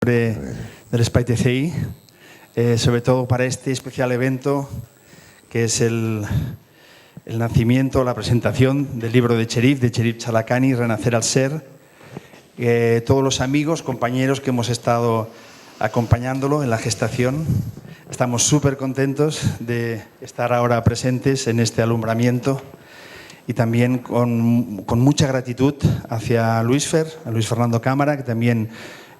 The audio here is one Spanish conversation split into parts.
del Espai TCI, sobre todo para este especial evento que es el nacimiento, la presentación del libro de Cherif Chalacani, Renacer al Ser. Todos los amigos, compañeros que hemos estado acompañándolo en la gestación, estamos súper contentos de estar ahora presentes en este alumbramiento y también con mucha gratitud hacia a Luis Fernando Cámara, que también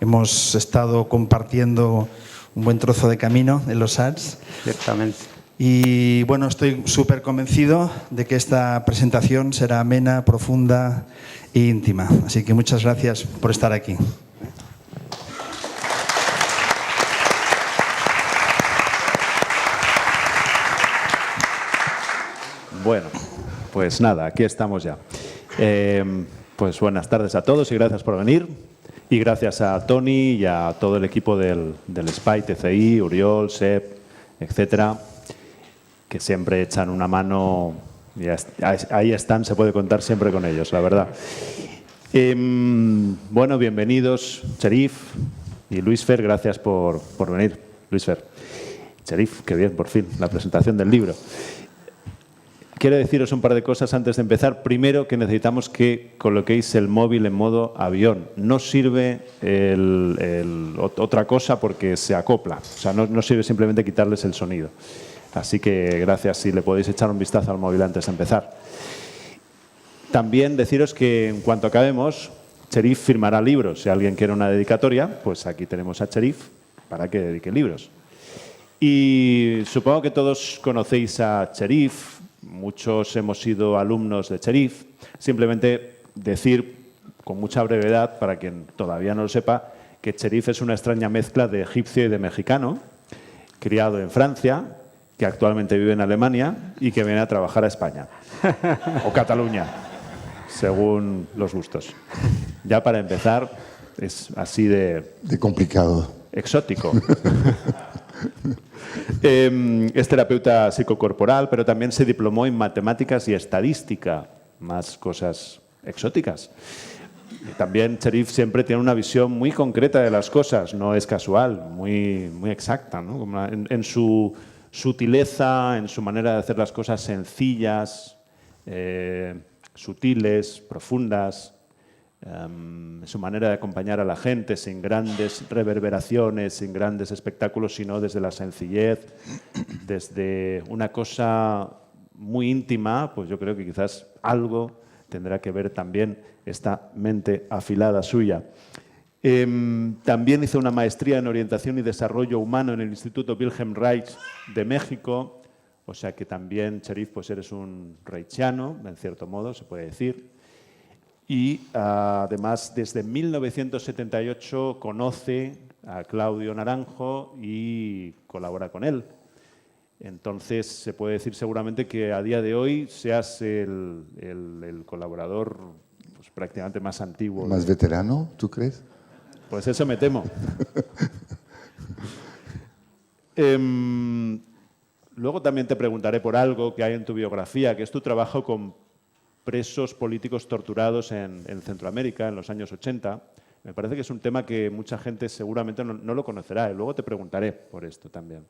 hemos estado compartiendo un buen trozo de camino en los ADS. Ciertamente. Y bueno, estoy súper convencido de que esta presentación será amena, profunda e íntima. Así que muchas gracias por estar aquí. Bueno, pues nada, aquí estamos ya. Pues buenas tardes a todos y gracias por venir. Y gracias a Toni y a todo el equipo del Espai TCI, Uriol, Sep, etcétera, que siempre echan una mano. Y ahí están, se puede contar siempre con ellos, la verdad. Bueno, bienvenidos, Cherif y Luis Fer, gracias por venir. Luis Fer. Cherif, qué bien, por fin, la presentación del libro. Quiero deciros un par de cosas antes de empezar. Primero, que necesitamos que coloquéis el móvil en modo avión. No sirve otra cosa porque se acopla. O sea, no sirve simplemente quitarles el sonido. Así que gracias si le podéis echar un vistazo al móvil antes de empezar. También deciros que en cuanto acabemos, Cherif firmará libros. Si alguien quiere una dedicatoria, pues aquí tenemos a Cherif para que dedique libros. Y supongo que todos conocéis a Cherif. Muchos hemos sido alumnos de Cherif. Simplemente decir con mucha brevedad, para quien todavía no lo sepa, que Cherif es una extraña mezcla de egipcio y de mexicano, criado en Francia, que actualmente vive en Alemania y que viene a trabajar a España. O Cataluña, según los gustos. Ya para empezar, es así de complicado. Exótico. Es terapeuta psicocorporal, pero también se diplomó en matemáticas y estadística, más cosas exóticas. Y también Cherif siempre tiene una visión muy concreta de las cosas, no es casual, muy exacta, ¿no? Como en su sutileza, en su manera de hacer las cosas sencillas, sutiles, profundas. Su manera de acompañar a la gente sin grandes reverberaciones, sin grandes espectáculos, sino desde la sencillez, desde una cosa muy íntima. Pues yo creo que quizás algo tendrá que ver también esta mente afilada suya. También hizo una maestría en orientación y desarrollo humano en el Instituto Wilhelm Reich de México, o sea que también, Cherif, pues eres un reichiano, en cierto modo, se puede decir. Y además, desde 1978 conoce a Claudio Naranjo y colabora con él. Entonces, se puede decir seguramente que a día de hoy seas el colaborador pues, prácticamente más antiguo. ¿Más veterano, tú crees? Pues eso me temo. Luego también te preguntaré por algo que hay en tu biografía, que es tu trabajo con presos políticos torturados en Centroamérica en los años 80. Me parece que es un tema que mucha gente seguramente no lo conocerá y luego te preguntaré por esto también.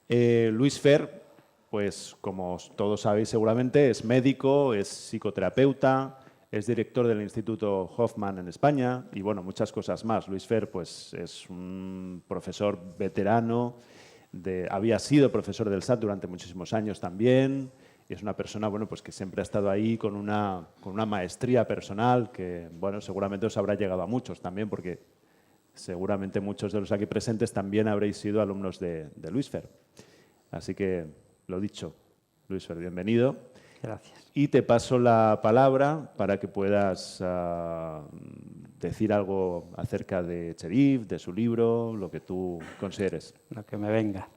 Luis Fer, pues como todos sabéis seguramente, es médico, es psicoterapeuta, es director del Instituto Hoffman en España y bueno, muchas cosas más. Luis Fer pues, es un profesor veterano, había sido profesor del SAT durante muchísimos años también. Y es una persona bueno, pues que siempre ha estado ahí con una maestría personal que bueno, seguramente os habrá llegado a muchos también, porque seguramente muchos de los aquí presentes también habréis sido alumnos de Luis Fer. Así que, lo dicho, Luis Fer, bienvenido. Gracias. Y te paso la palabra para que puedas decir algo acerca de Cherif, de su libro, lo que tú consideres. Lo que me venga.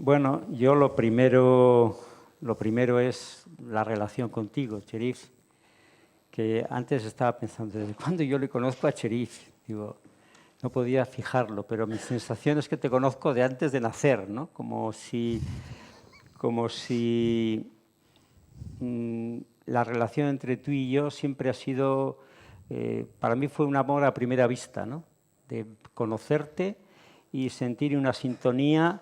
Bueno, yo lo primero es la relación contigo, Cherif, que antes estaba pensando, ¿desde cuándo yo le conozco a Cherif? Digo, no podía fijarlo, pero mi sensación es que te conozco de antes de nacer, ¿no? Como si la relación entre tú y yo siempre ha sido para mí fue un amor a primera vista, ¿no? De conocerte y sentir una sintonía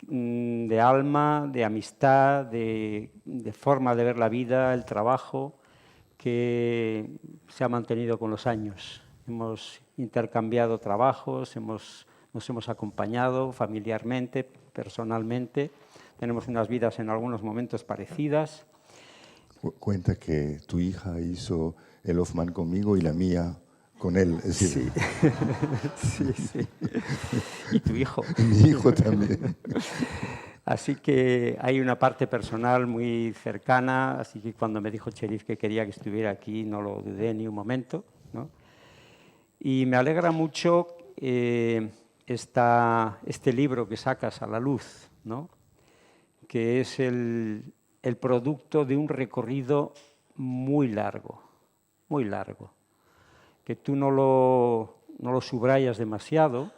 de alma, de amistad, de forma de ver la vida, el trabajo, que se ha mantenido con los años. Hemos intercambiado trabajos, nos hemos acompañado familiarmente, personalmente, tenemos unas vidas en algunos momentos parecidas. Cuenta que tu hija hizo el Hoffman conmigo y la mía con él. Es decir, Sí, sí. Y tu hijo. mi hijo también. Así que hay una parte personal muy cercana, así que cuando me dijo Cherif que quería que estuviera aquí, no lo dudé ni un momento, ¿no? Y me alegra mucho este libro que sacas a la luz, ¿no? Que es el producto de un recorrido muy largo, que tú no lo subrayas demasiado,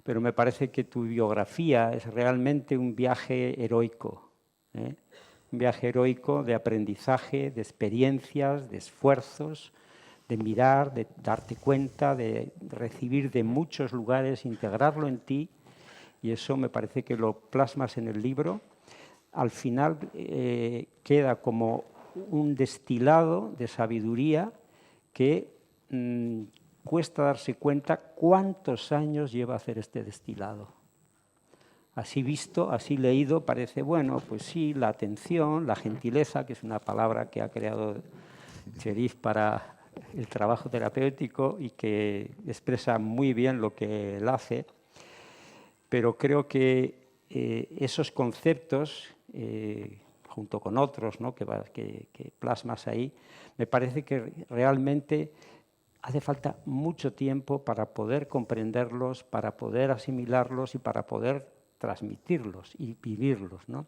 pero me parece que tu biografía es realmente un viaje heroico, ¿eh? Un viaje heroico de aprendizaje, de experiencias, de esfuerzos, de mirar, de darte cuenta, de recibir de muchos lugares, integrarlo en ti, y eso me parece que lo plasmas en el libro. Al final queda como un destilado de sabiduría que cuesta darse cuenta cuántos años lleva a hacer este destilado. Así visto, así leído, parece, bueno, pues sí, la atención, la gentileza, que es una palabra que ha creado Cherif para el trabajo terapéutico y que expresa muy bien lo que él hace, pero creo que esos conceptos, junto con otros, ¿no?, que plasmas ahí, me parece que realmente hace falta mucho tiempo para poder comprenderlos, para poder asimilarlos y para poder transmitirlos y vivirlos, ¿no?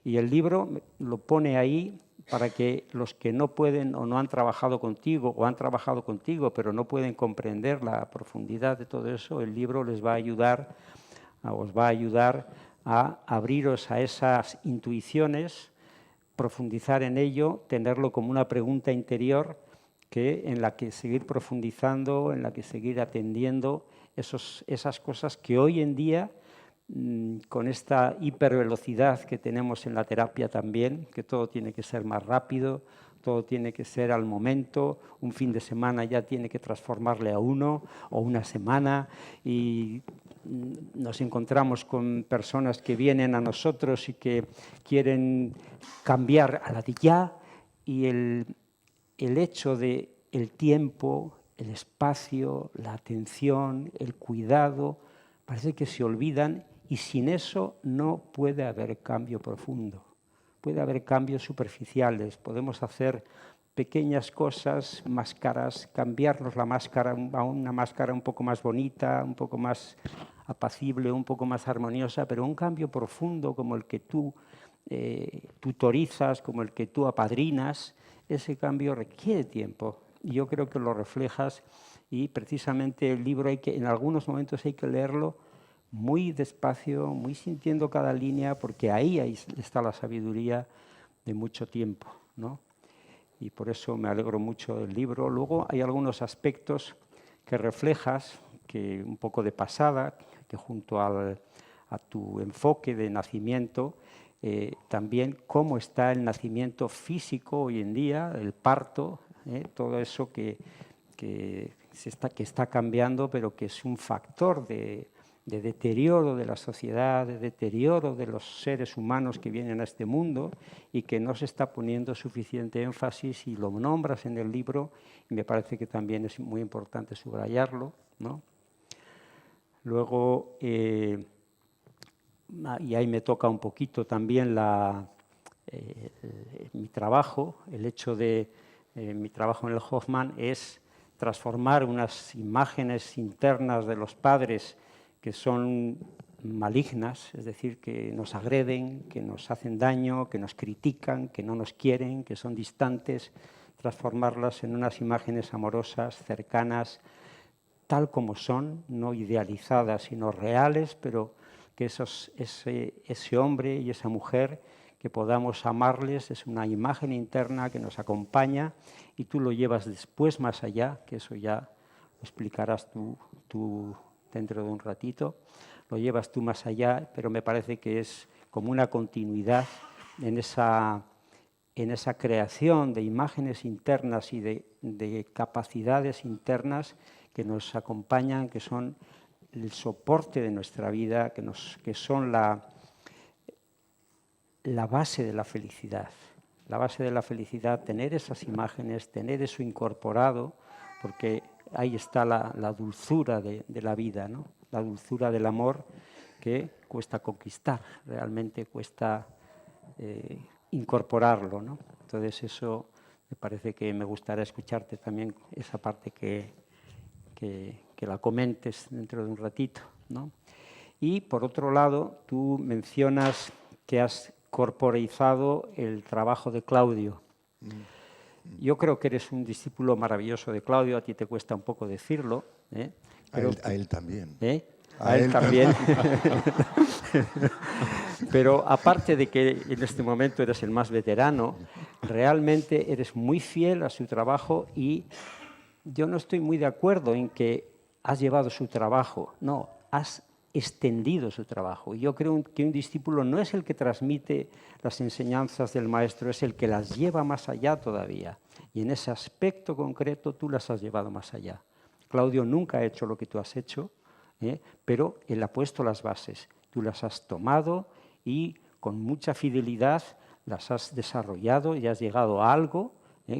Y el libro lo pone ahí para que los que no pueden o no han trabajado contigo o han trabajado contigo pero no pueden comprender la profundidad de todo eso, el libro les va a ayudar, os va a ayudar a abriros a esas intuiciones, profundizar en ello, tenerlo como una pregunta interior en la que seguir profundizando, en la que seguir atendiendo esas cosas que hoy en día, con esta hipervelocidad que tenemos en la terapia también, que todo tiene que ser más rápido, todo tiene que ser al momento, un fin de semana ya tiene que transformarle a uno, o una semana, y nos encontramos con personas que vienen a nosotros y que quieren cambiar a la de ya, y el hecho de el tiempo, el espacio, la atención, el cuidado, parece que se olvidan y sin eso no puede haber cambio profundo. Puede haber cambios superficiales, podemos hacer pequeñas cosas, máscaras, cambiarnos la máscara a una máscara un poco más bonita, un poco más apacible, un poco más armoniosa, pero un cambio profundo como el que tú tutorizas, como el que tú apadrinas, ese cambio requiere tiempo. Y yo creo que lo reflejas y precisamente el libro en algunos momentos hay que leerlo muy despacio, muy sintiendo cada línea, porque ahí está la sabiduría de mucho tiempo, ¿no? Y por eso me alegro mucho del libro. Luego hay algunos aspectos que reflejas, que un poco de pasada, que junto a tu enfoque de nacimiento, también cómo está el nacimiento físico hoy en día, el parto, todo eso que está cambiando, pero que es un factor de deterioro de la sociedad, de deterioro de los seres humanos que vienen a este mundo y que no se está poniendo suficiente énfasis, y lo nombras en el libro y me parece que también es muy importante subrayarlo, ¿no? Luego, y ahí me toca un poquito también mi trabajo, el hecho de mi trabajo en el Hoffman es transformar unas imágenes internas de los padres que son malignas, es decir, que nos agreden, que nos hacen daño, que nos critican, que no nos quieren, que son distantes, transformarlas en unas imágenes amorosas, cercanas, tal como son, no idealizadas, sino reales, pero que ese hombre y esa mujer que podamos amarles, es una imagen interna que nos acompaña y tú lo llevas después más allá, que eso ya lo explicarás tú dentro de un ratito, lo llevas tú más allá, pero me parece que es como una continuidad en esa creación de imágenes internas y de capacidades internas que nos acompañan, que son el soporte de nuestra vida, que son la base de la felicidad. La base de la felicidad, tener esas imágenes, tener eso incorporado, porque ahí está la dulzura de la vida, ¿no? La dulzura del amor que cuesta conquistar, realmente cuesta incorporarlo, ¿no? Entonces eso me parece que me gustaría escucharte también, esa parte que la comentes dentro de un ratito, ¿no? Y por otro lado, tú mencionas que has corporizado el trabajo de Claudio. Yo creo que eres un discípulo maravilloso de Claudio, a ti te cuesta un poco decirlo. A él también. A él también. Pero aparte de que en este momento eres el más veterano, realmente eres muy fiel a su trabajo y yo no estoy muy de acuerdo en que has llevado su trabajo, no, has extendido su trabajo. Yo creo que un discípulo no es el que transmite las enseñanzas del maestro, es el que las lleva más allá todavía. Y en ese aspecto concreto tú las has llevado más allá. Claudio nunca ha hecho lo que tú has hecho, pero él ha puesto las bases. Tú las has tomado y con mucha fidelidad las has desarrollado y has llegado a algo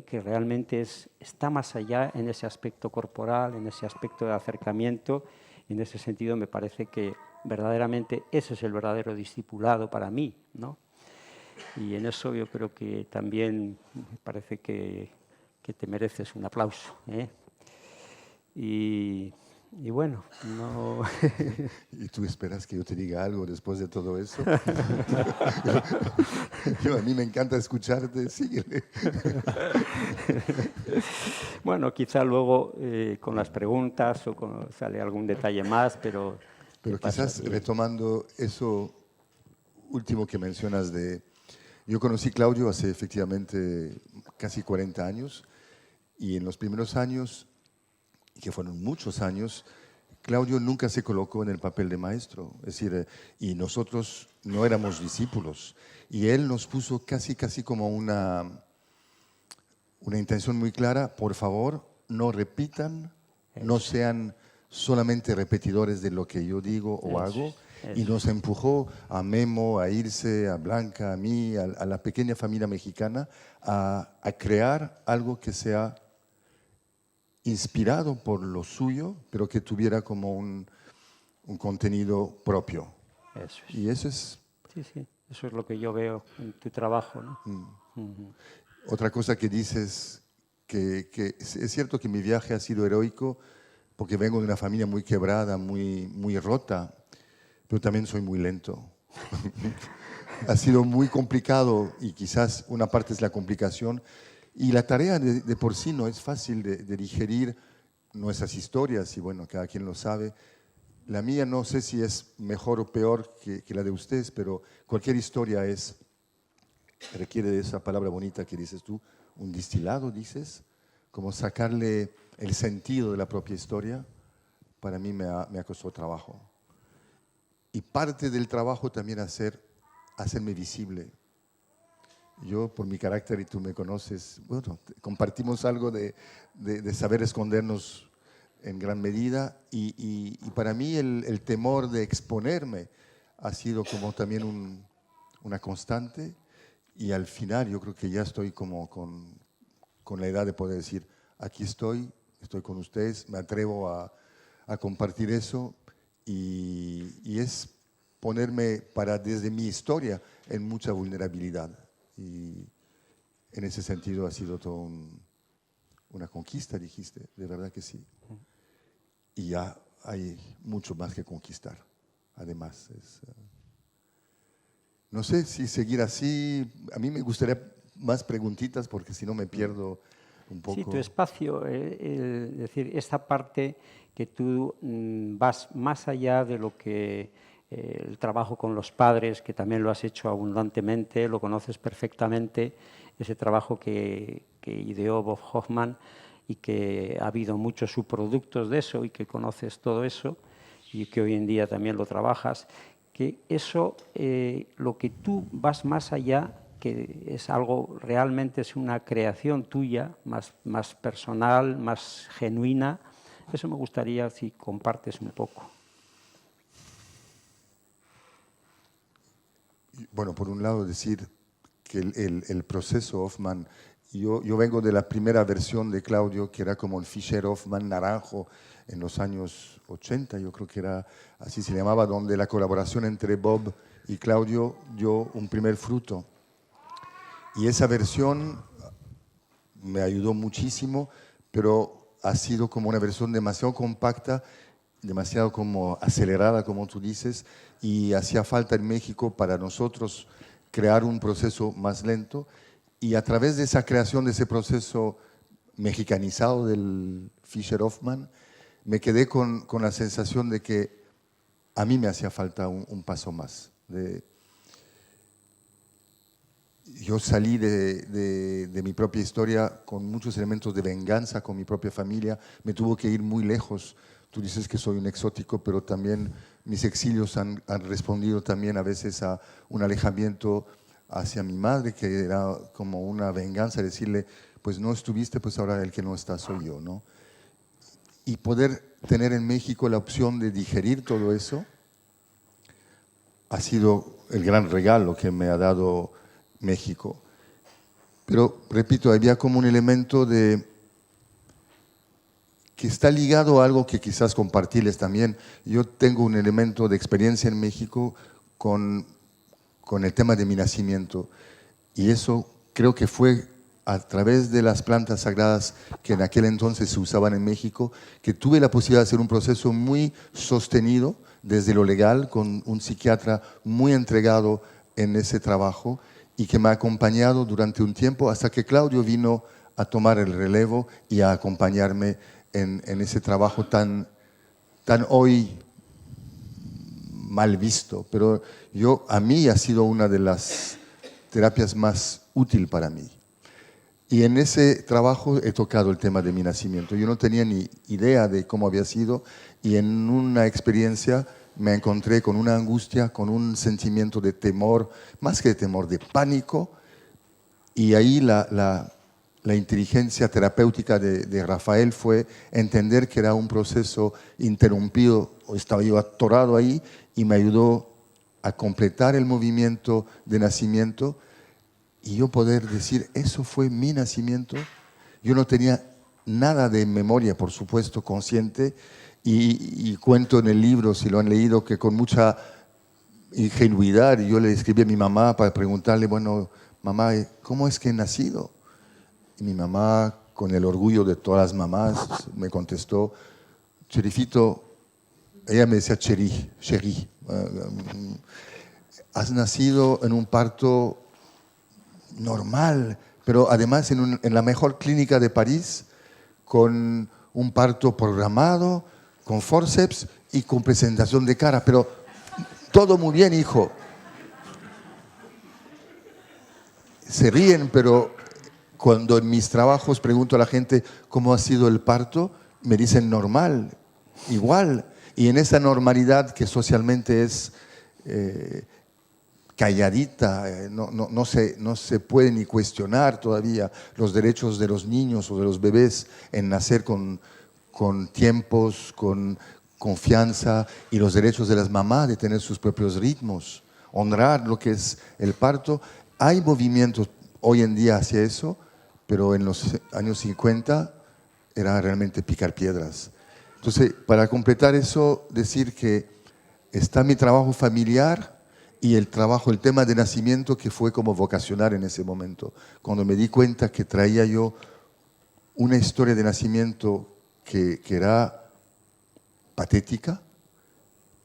que realmente está más allá en ese aspecto corporal, en ese aspecto de acercamiento. En ese sentido me parece que verdaderamente ese es el verdadero discipulado para mí, ¿no? Y en eso yo creo que también me parece que te mereces un aplauso, Y bueno, no... ¿Y tú esperas que yo te diga algo después de todo eso? A mí me encanta escucharte, síguele. Bueno, quizá luego con las preguntas o sale algún detalle más, pero... Pero quizás retomando eso último que mencionas de... Yo conocí a Claudio hace efectivamente casi 40 años y en los primeros años, que fueron muchos años, Claudio nunca se colocó en el papel de maestro. Es decir, y nosotros no éramos discípulos. Y él nos puso casi como una intención muy clara: por favor, no repitan, no sean solamente repetidores de lo que yo digo o hago. Y nos empujó a Memo, a Ilse, a Blanca, a mí, a la pequeña familia mexicana, a crear algo que sea inspirado por lo suyo, pero que tuviera como un contenido propio. Eso es. Y eso es... Sí, eso es lo que yo veo en tu trabajo, ¿no? Otra cosa que dices, que es cierto que mi viaje ha sido heroico porque vengo de una familia muy quebrada, muy rota, pero también soy muy lento. Ha sido muy complicado y quizás una parte es la complicación. Y la tarea de por sí no es fácil de digerir nuestras historias, y bueno, cada quien lo sabe. La mía no sé si es mejor o peor que la de ustedes, pero cualquier historia requiere de esa palabra bonita que dices tú, un distilado, dices, como sacarle el sentido de la propia historia. Para mí me ha costado trabajo. Y parte del trabajo también hacerme visible. Yo, por mi carácter, y tú me conoces, bueno, compartimos algo de saber escondernos en gran medida, y para mí el temor de exponerme ha sido como también una constante, y al final yo creo que ya estoy como con la edad de poder decir, aquí estoy con ustedes, me atrevo a compartir eso, y es ponerme desde mi historia en mucha vulnerabilidad. Y en ese sentido ha sido todo una conquista, dijiste, de verdad que sí. Y ya hay mucho más que conquistar, además. No sé si seguir así, a mí me gustaría más preguntitas porque si no me pierdo un poco. Sí, tu espacio, es decir, esta parte que tú vas más allá de lo que el trabajo con los padres, que también lo has hecho abundantemente, lo conoces perfectamente, ese trabajo que ideó Bob Hoffman y que ha habido muchos subproductos de eso y que conoces todo eso y que hoy en día también lo trabajas, que eso, lo que tú vas más allá, que es algo, realmente es una creación tuya, más personal, más genuina, eso me gustaría si compartes un poco. Bueno, por un lado decir que el proceso Hoffman, yo vengo de la primera versión de Claudio, que era como el Fischer Hoffman naranjo en los años 80, yo creo que era así se llamaba, donde la colaboración entre Bob y Claudio dio un primer fruto. Y esa versión me ayudó muchísimo, pero ha sido como una versión demasiado compacta, demasiado como acelerada, como tú dices, y hacía falta en México para nosotros crear un proceso más lento. Y a través de esa creación de ese proceso mexicanizado del Fischer Hoffman, me quedé con la sensación de que a mí me hacía falta un paso más. Yo salí de mi propia historia con muchos elementos de venganza con mi propia familia, me tuvo que ir muy lejos. Tú dices que soy un exótico, pero también mis exilios han respondido también a veces a un alejamiento hacia mi madre, que era como una venganza, decirle, pues no estuviste, pues ahora el que no está soy yo, ¿no? Y poder tener en México la opción de digerir todo eso ha sido el gran regalo que me ha dado México. Pero, repito, había como un elemento que está ligado a algo que quizás compartirles también. Yo tengo un elemento de experiencia en México con el tema de mi nacimiento. Y eso creo que fue a través de las plantas sagradas que en aquel entonces se usaban en México, que tuve la posibilidad de hacer un proceso muy sostenido desde lo legal, con un psiquiatra muy entregado en ese trabajo y que me ha acompañado durante un tiempo hasta que Claudio vino a tomar el relevo y a acompañarme en ese trabajo tan hoy mal visto. Pero a mí ha sido una de las terapias más útiles para mí. Y en ese trabajo he tocado el tema de mi nacimiento. Yo no tenía ni idea de cómo había sido y en una experiencia me encontré con una angustia, con un sentimiento de temor, más que de temor, de pánico. Y ahí la inteligencia terapéutica de Rafael fue entender que era un proceso interrumpido, o estaba yo atorado ahí, y me ayudó a completar el movimiento de nacimiento y yo poder decir, eso fue mi nacimiento. Yo no tenía nada de memoria, por supuesto, consciente, y cuento en el libro, si lo han leído, que con mucha ingenuidad yo le escribí a mi mamá para preguntarle, bueno, mamá, ¿cómo es que he nacido? Y mi mamá, con el orgullo de todas las mamás, me contestó, Cherifito, ella me decía Cheri, has nacido en un parto normal, pero además en la mejor clínica de París, con un parto programado, con forceps y con presentación de cara, pero todo muy bien, hijo. Se ríen, pero cuando en mis trabajos pregunto a la gente cómo ha sido el parto, me dicen normal, igual. Y en esa normalidad que socialmente es calladita, no se puede ni cuestionar todavía los derechos de los niños o de los bebés en nacer con tiempos, con confianza, y los derechos de las mamás de tener sus propios ritmos, honrar lo que es el parto. Hay movimientos hoy en día hacia eso, pero en los años 50 era realmente picar piedras. Entonces, para completar eso, decir que está mi trabajo familiar y el tema de nacimiento, que fue como vocacional en ese momento. Cuando me di cuenta que traía yo una historia de nacimiento que era patética,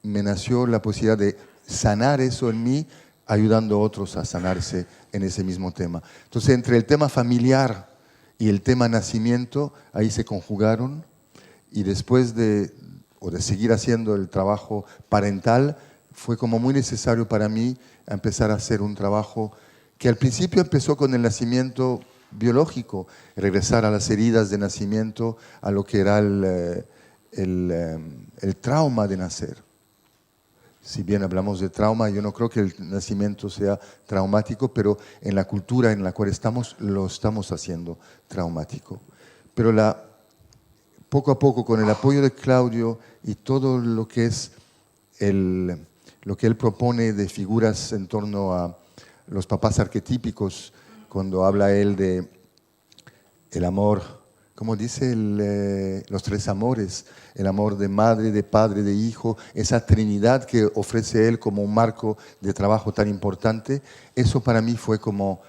me nació la posibilidad de sanar eso en mí, ayudando a otros a sanarse en ese mismo tema. Entonces, entre el tema familiar y el tema nacimiento, ahí se conjugaron, y después de seguir haciendo el trabajo parental, fue como muy necesario para mí empezar a hacer un trabajo que al principio empezó con el nacimiento biológico, regresar a las heridas de nacimiento, a lo que era el trauma de nacer. Si bien hablamos de trauma, yo no creo que el nacimiento sea traumático, pero en la cultura en la cual estamos, lo estamos haciendo traumático. Pero poco a poco, con el apoyo de Claudio y todo lo que es lo que él propone de figuras en torno a los papás arquetípicos, cuando habla él de el amor, como dice los tres amores, el amor de madre, de padre, de hijo, esa trinidad que ofrece él como un marco de trabajo tan importante, eso para mí fue como,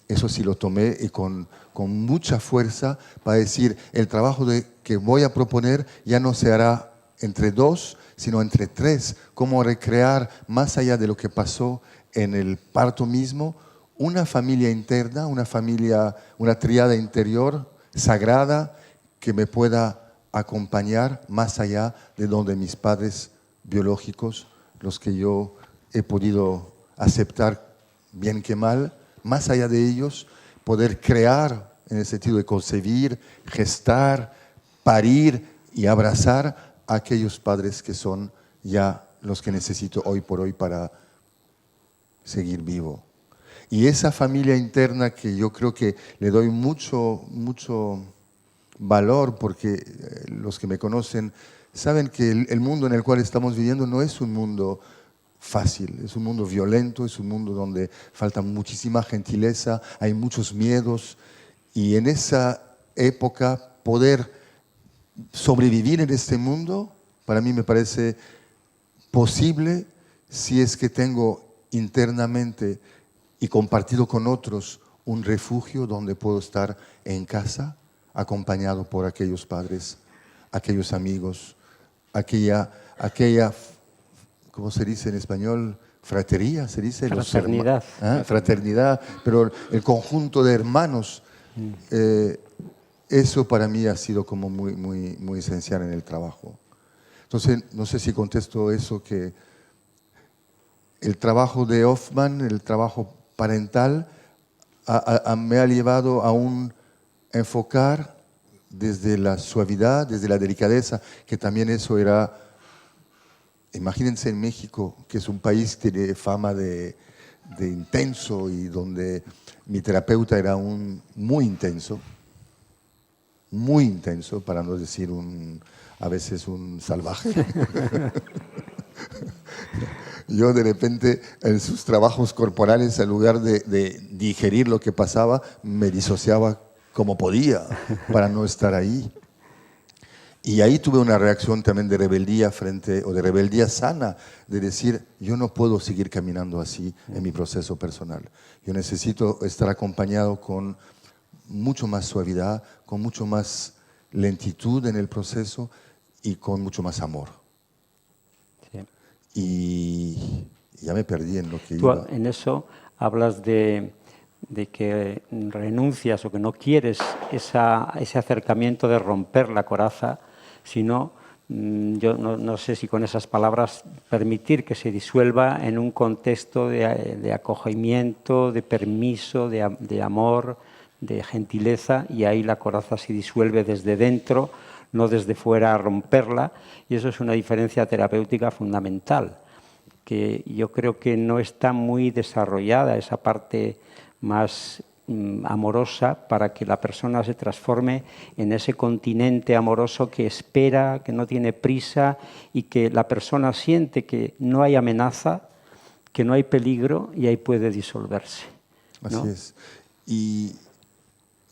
eso sí lo tomé y con mucha fuerza para decir, el trabajo que voy a proponer ya no se hará entre dos, sino entre tres, cómo recrear más allá de lo que pasó en el parto mismo, una familia interna, una tríada interior sagrada que me pueda acompañar más allá de donde mis padres biológicos, los que yo he podido aceptar bien que mal, más allá de ellos, poder crear en el sentido de concebir, gestar, parir y abrazar a aquellos padres que son ya los que necesito hoy por hoy para seguir vivo. Y esa familia interna que yo creo que le doy mucho valor, porque los que me conocen saben que el mundo en el cual estamos viviendo no es un mundo fácil, es un mundo violento, es un mundo donde falta muchísima gentileza, hay muchos miedos, y en esa época poder sobrevivir en este mundo, para mí me parece posible si es que tengo internamente y compartido con otros un refugio donde puedo estar en casa, acompañado por aquellos padres, aquellos amigos, aquella ¿cómo se dice en español? Fratería, se dice. Fraternidad. Fraternidad, pero el conjunto de hermanos, eso para mí ha sido como muy esencial en el trabajo. Entonces, no sé si contesto eso, que el trabajo de Hoffman, el trabajo parental, me ha llevado a enfocar desde la suavidad, desde la delicadeza, que también eso era, imagínense en México, que es un país que tiene fama de intenso y donde mi terapeuta era muy intenso, para no decir a veces un salvaje. Yo de repente en sus trabajos corporales, en lugar de digerir lo que pasaba, me disociaba como podía para no estar ahí. Y ahí tuve una reacción también de rebeldía o de rebeldía sana, de decir, yo no puedo seguir caminando así en mi proceso personal. Yo necesito estar acompañado con mucho más suavidad, con mucho más lentitud en el proceso y con mucho más amor. Sí. Y ya me perdí en lo que Tú iba. en eso hablas de que renuncias o que no quieres ese acercamiento de romper la coraza, sino, yo no sé si con esas palabras, permitir que se disuelva en un contexto de acogimiento, de permiso, de amor, de gentileza, y ahí la coraza se disuelve desde dentro, no desde fuera a romperla, y eso es una diferencia terapéutica fundamental, que yo creo que no está muy desarrollada esa parte más amorosa para que la persona se transforme en ese continente amoroso que espera, que no tiene prisa y que la persona siente que no hay amenaza, que no hay peligro y ahí puede disolverse, ¿no? Así es. Y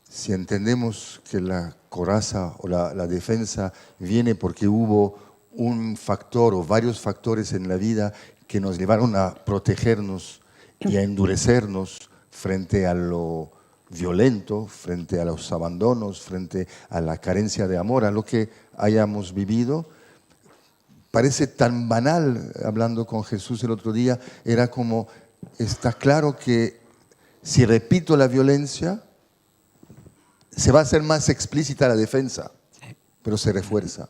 si entendemos que la coraza o la defensa viene porque hubo un factor o varios factores en la vida que nos llevaron a protegernos y a endurecernos frente a lo violento, frente a los abandonos, frente a la carencia de amor, a lo que hayamos vivido. Parece tan banal, hablando con Jesús el otro día, era como, está claro que si repito la violencia, se va a hacer más explícita la defensa. pero se refuerza.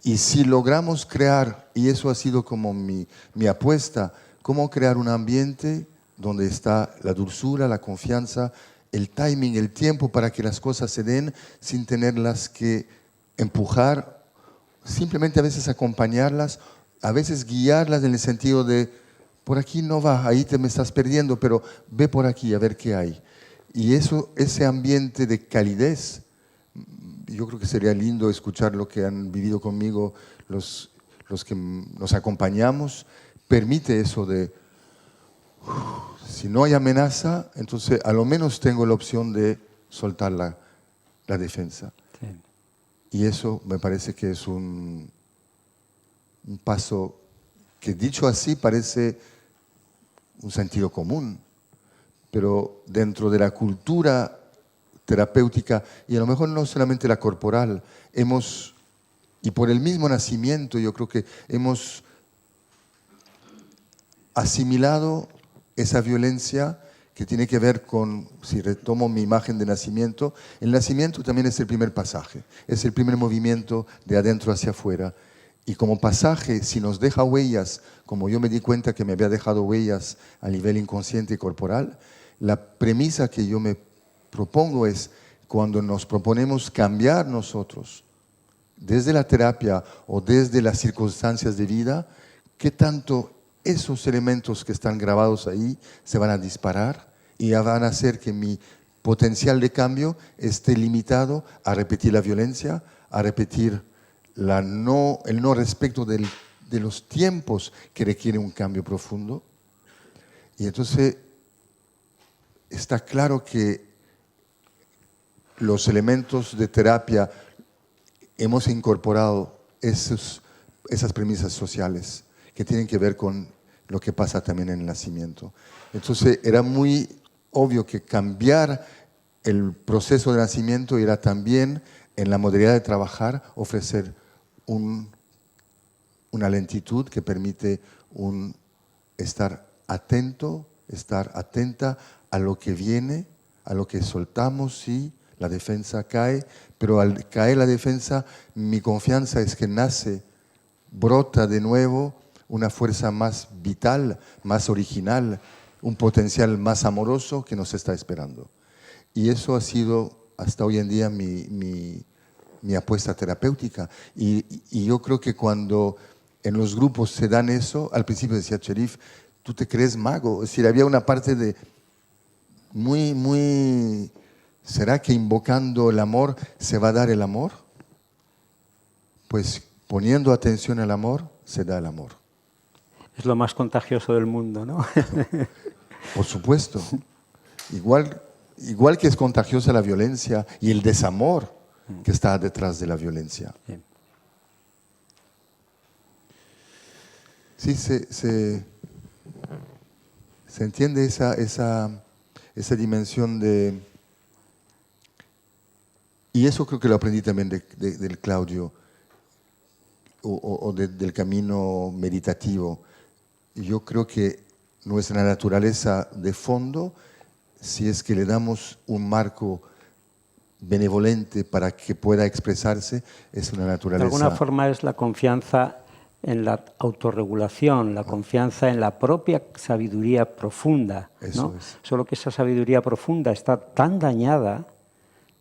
Y si logramos crear, y eso ha sido como mi apuesta, cómo crear un ambiente donde está la dulzura, la confianza, el timing, el tiempo para que las cosas se den sin tenerlas que empujar, simplemente a veces acompañarlas, a veces guiarlas en el sentido de, por aquí no va, ahí te me estás perdiendo, pero ve por aquí a ver qué hay. Y ese ambiente de calidez, yo creo que sería lindo escuchar lo que han vivido conmigo los que nos acompañamos, permite eso de, si no hay amenaza, entonces a lo menos tengo la opción de soltar la defensa. Sí. Y eso me parece que es un paso que dicho así parece un sentido común, pero dentro de la cultura terapéutica, y a lo mejor no solamente la corporal, y por el mismo nacimiento yo creo que hemos asimilado esa violencia que tiene que ver con, si retomo mi imagen de nacimiento, el nacimiento también es el primer pasaje, es el primer movimiento de adentro hacia afuera. Y como pasaje, si nos deja huellas, como yo me di cuenta que me había dejado huellas a nivel inconsciente y corporal, la premisa que yo me propongo es, cuando nos proponemos cambiar nosotros, desde la terapia o desde las circunstancias de vida, ¿qué tanto esos elementos que están grabados ahí se van a disparar y van a hacer que mi potencial de cambio esté limitado a repetir la violencia, a repetir el no respeto de los tiempos que requiere un cambio profundo? Y entonces está claro que los elementos de terapia hemos incorporado esas premisas sociales que tienen que ver con lo que pasa también en el nacimiento. Entonces era muy obvio que cambiar el proceso de nacimiento era también, en la modalidad de trabajar, ofrecer una lentitud que permite estar atento, estar atenta a lo que viene, a lo que soltamos, sí, la defensa cae, pero al caer la defensa, mi confianza es que brota de nuevo una fuerza más vital, más original, un potencial más amoroso que nos está esperando. Y eso ha sido hasta hoy en día mi apuesta terapéutica. Y yo creo que cuando en los grupos se dan eso, al principio decía Cherif, tú te crees mago. Es decir, había una parte de muy... ¿Será que invocando el amor se va a dar el amor? Pues poniendo atención al amor, se da el amor. Es lo más contagioso del mundo, ¿no? Por supuesto. Igual que es contagiosa la violencia y el desamor que está detrás de la violencia. Sí, se entiende esa dimensión de... Y eso creo que lo aprendí también del Claudio, del camino meditativo. Yo creo que nuestra naturaleza de fondo, si es que le damos un marco benevolente para que pueda expresarse, es una naturaleza... De alguna forma es la confianza en la autorregulación, la confianza en la propia sabiduría profunda, ¿no? Eso es. Solo que esa sabiduría profunda está tan dañada,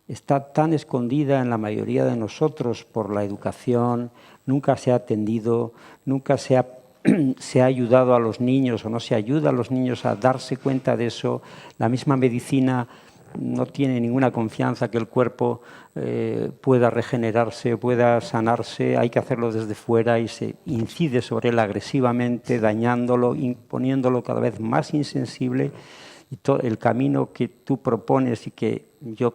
está tan escondida en la mayoría de nosotros por la educación, nunca se ha atendido, nunca se ha ayudado a los niños o no se ayuda a los niños a darse cuenta de eso. La misma medicina no tiene ninguna confianza que el cuerpo pueda regenerarse, pueda sanarse. Hay que hacerlo desde fuera y se incide sobre él agresivamente, dañándolo, poniéndolo cada vez más insensible. Y el camino que tú propones y que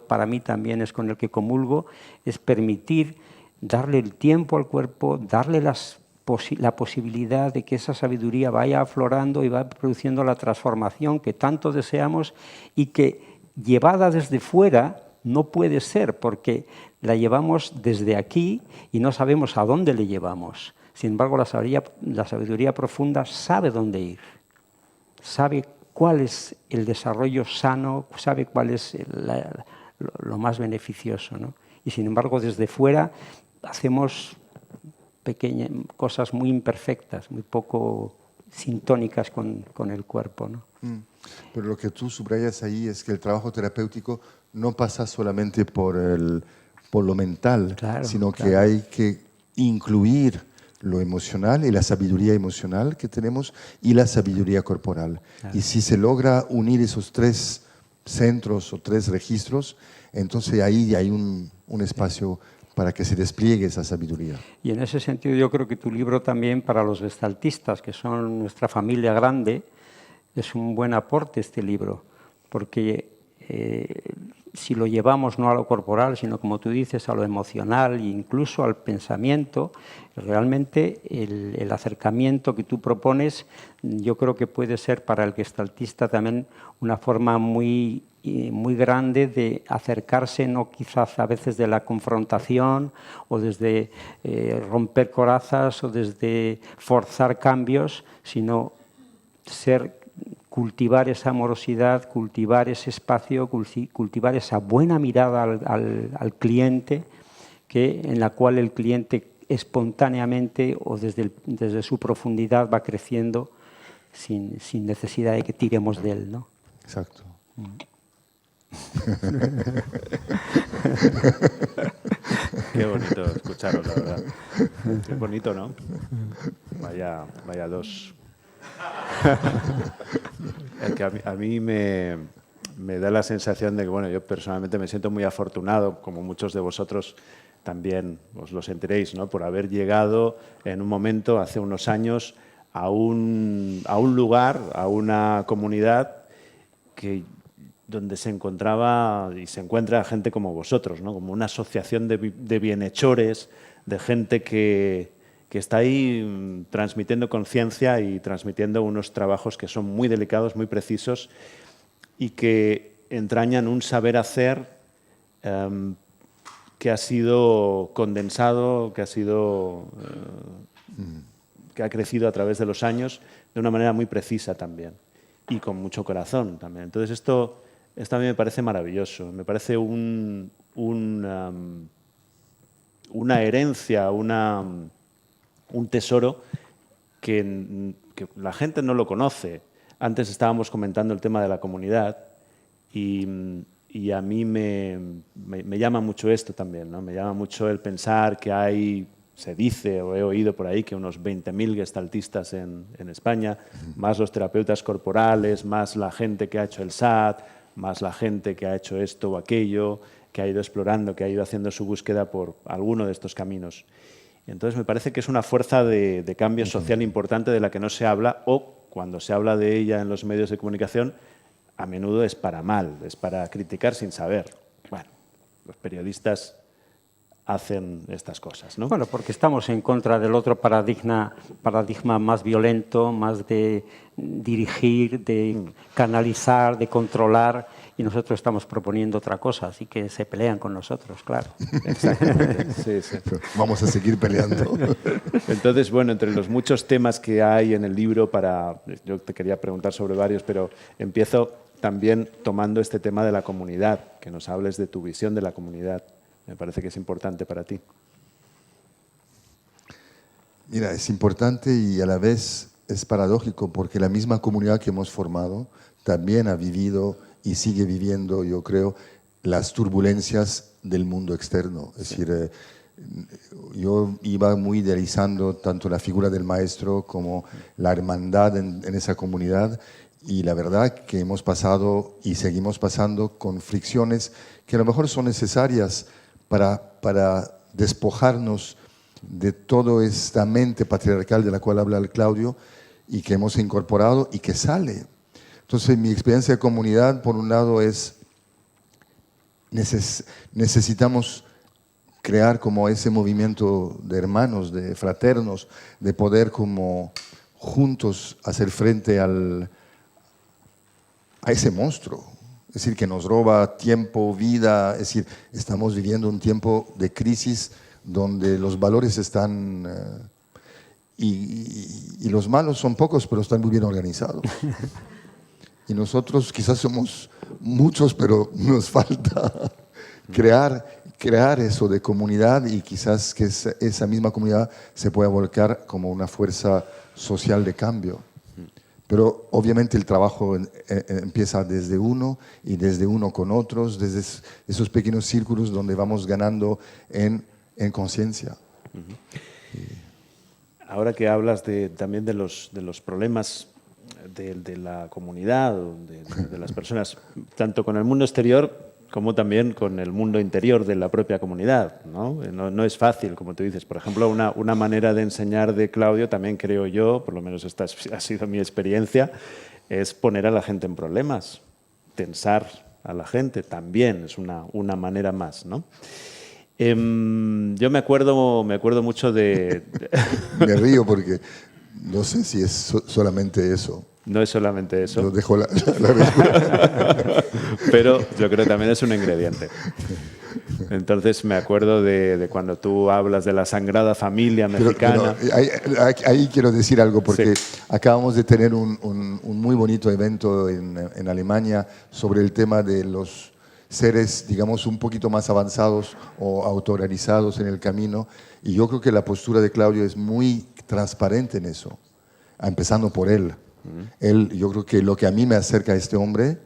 para mí también es con el que comulgo, es permitir darle el tiempo al cuerpo, darle la posibilidad de que esa sabiduría vaya aflorando y va produciendo la transformación que tanto deseamos y que llevada desde fuera no puede ser, porque la llevamos desde aquí y no sabemos a dónde le llevamos. Sin embargo, la sabiduría profunda sabe dónde ir, sabe cuál es el desarrollo sano, sabe cuál es lo más beneficioso, ¿no? Y sin embargo, desde fuera hacemos cosas muy imperfectas, muy poco sintónicas con el cuerpo, ¿no? Pero lo que tú subrayas ahí es que el trabajo terapéutico no pasa solamente por lo mental, Claro, sino que claro. hay que incluir lo emocional y la sabiduría emocional que tenemos y la sabiduría corporal. Claro. Y si se logra unir esos 3 centros o 3 registros, entonces ahí hay un espacio para que se despliegue esa sabiduría. Y en ese sentido yo creo que tu libro también para los gestaltistas, que son nuestra familia grande, es un buen aporte este libro, porque si lo llevamos no a lo corporal, sino como tú dices, a lo emocional e incluso al pensamiento, realmente el acercamiento que tú propones yo creo que puede ser para el gestaltista también una forma muy grande de acercarse, no quizás a veces de la confrontación o desde romper corazas o desde forzar cambios, sino cultivar esa amorosidad, cultivar ese espacio, cultivar esa buena mirada al cliente, en la cual el cliente espontáneamente o desde su profundidad va creciendo sin necesidad de que tiremos de él, ¿no? Exacto. Qué bonito escucharos, la verdad. Qué bonito, ¿no? Vaya dos. Es que a mí me da la sensación de que, bueno, yo personalmente me siento muy afortunado, como muchos de vosotros también os lo sentiréis, ¿no? Por haber llegado en un momento, hace unos años, a un lugar, a una comunidad donde se encontraba y se encuentra gente como vosotros, ¿no? Como una asociación de bienhechores, de gente que está ahí transmitiendo conciencia y transmitiendo unos trabajos que son muy delicados, muy precisos y que entrañan un saber hacer que ha sido condensado, que ha crecido a través de los años de una manera muy precisa también y con mucho corazón también. Entonces esto a mí me parece maravilloso, me parece una herencia, un tesoro que la gente no lo conoce. Antes estábamos comentando el tema de la comunidad y a mí me llama mucho esto también, ¿no? Me llama mucho el pensar que se dice o he oído por ahí que unos 20.000 gestaltistas en España, más los terapeutas corporales, más la gente que ha hecho el SAT, más la gente que ha hecho esto o aquello, que ha ido explorando, que ha ido haciendo su búsqueda por alguno de estos caminos. Entonces me parece que es una fuerza de cambio social importante de la que no se habla, o cuando se habla de ella en los medios de comunicación, a menudo es para mal, es para criticar sin saber. Bueno, los periodistas hacen estas cosas, ¿no? Bueno, porque estamos en contra del otro paradigma más violento, más de dirigir, de canalizar, de controlar, y nosotros estamos proponiendo otra cosa, así que se pelean con nosotros, claro. Exactamente. Sí, sí. Vamos a seguir peleando. Entonces, bueno, entre los muchos temas que hay en el libro, yo te quería preguntar sobre varios, pero empiezo también tomando este tema de la comunidad, que nos hables de tu visión de la comunidad. Me parece que es importante para ti. Mira, es importante y a la vez es paradójico porque la misma comunidad que hemos formado también ha vivido y sigue viviendo, yo creo, las turbulencias del mundo externo. Es decir, yo iba muy idealizando tanto la figura del maestro como la hermandad en esa comunidad, y la verdad que hemos pasado y seguimos pasando con fricciones que a lo mejor son necesarias para despojarnos de toda esta mente patriarcal de la cual habla el Claudio y que hemos incorporado y que sale. Entonces mi experiencia de comunidad, por un lado, es necesitamos crear como ese movimiento de hermanos, de fraternos, de poder como juntos hacer frente a ese monstruo. Es decir, que nos roba tiempo, vida. Es decir, estamos viviendo un tiempo de crisis donde los valores están... y los malos son pocos, pero están muy bien organizados. Y nosotros quizás somos muchos, pero nos falta crear eso de comunidad y quizás que esa misma comunidad se pueda volcar como una fuerza social de cambio. Pero obviamente el trabajo empieza desde uno y desde uno con otros, desde esos pequeños círculos donde vamos ganando en conciencia. Ahora que hablas también de los problemas de la comunidad, de las personas, tanto con el mundo exterior como también con el mundo interior de la propia comunidad, ¿no? No es fácil, como tú dices. Por ejemplo, una manera de enseñar de Claudio, también creo yo, por lo menos esta ha sido mi experiencia, es poner a la gente en problemas, tensar a la gente también, es una manera más, ¿no? Yo me acuerdo mucho de... Me río porque no sé si es solamente eso. No es solamente eso. Yo dejo la respuesta. Pero yo creo que también es un ingrediente. Entonces me acuerdo de cuando tú hablas de la Sagrada Familia mexicana. Pero ahí quiero decir algo porque Sí. acabamos de tener un muy bonito evento en Alemania sobre el tema de los seres, digamos, un poquito más avanzados o autorrealizados en el camino. Y yo creo que la postura de Claudio es muy transparente en eso, empezando por él. Él, yo creo que lo que a mí me acerca a este hombre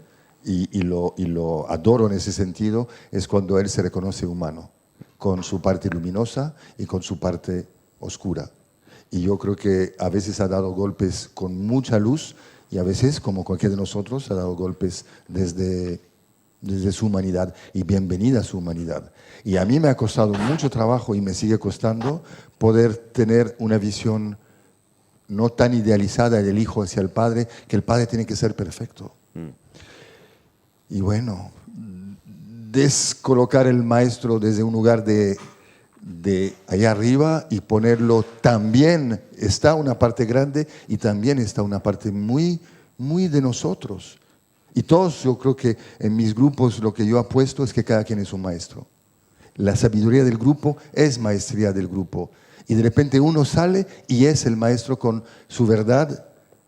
y lo adoro en ese sentido es cuando él se reconoce humano, con su parte luminosa y con su parte oscura. Y yo creo que a veces ha dado golpes con mucha luz y a veces, como cualquiera de nosotros, ha dado golpes desde su humanidad y bienvenida a su humanidad. Y a mí me ha costado mucho trabajo y me sigue costando poder tener una visión no tan idealizada del hijo hacia el padre, que el padre tiene que ser perfecto. Y bueno, descolocar el maestro desde un lugar de allá arriba y ponerlo también, está una parte grande y también está una parte muy, muy de nosotros. Y todos, yo creo que en mis grupos lo que yo apuesto es que cada quien es un maestro. La sabiduría del grupo es maestría del grupo. Y de repente uno sale y es el maestro con su verdad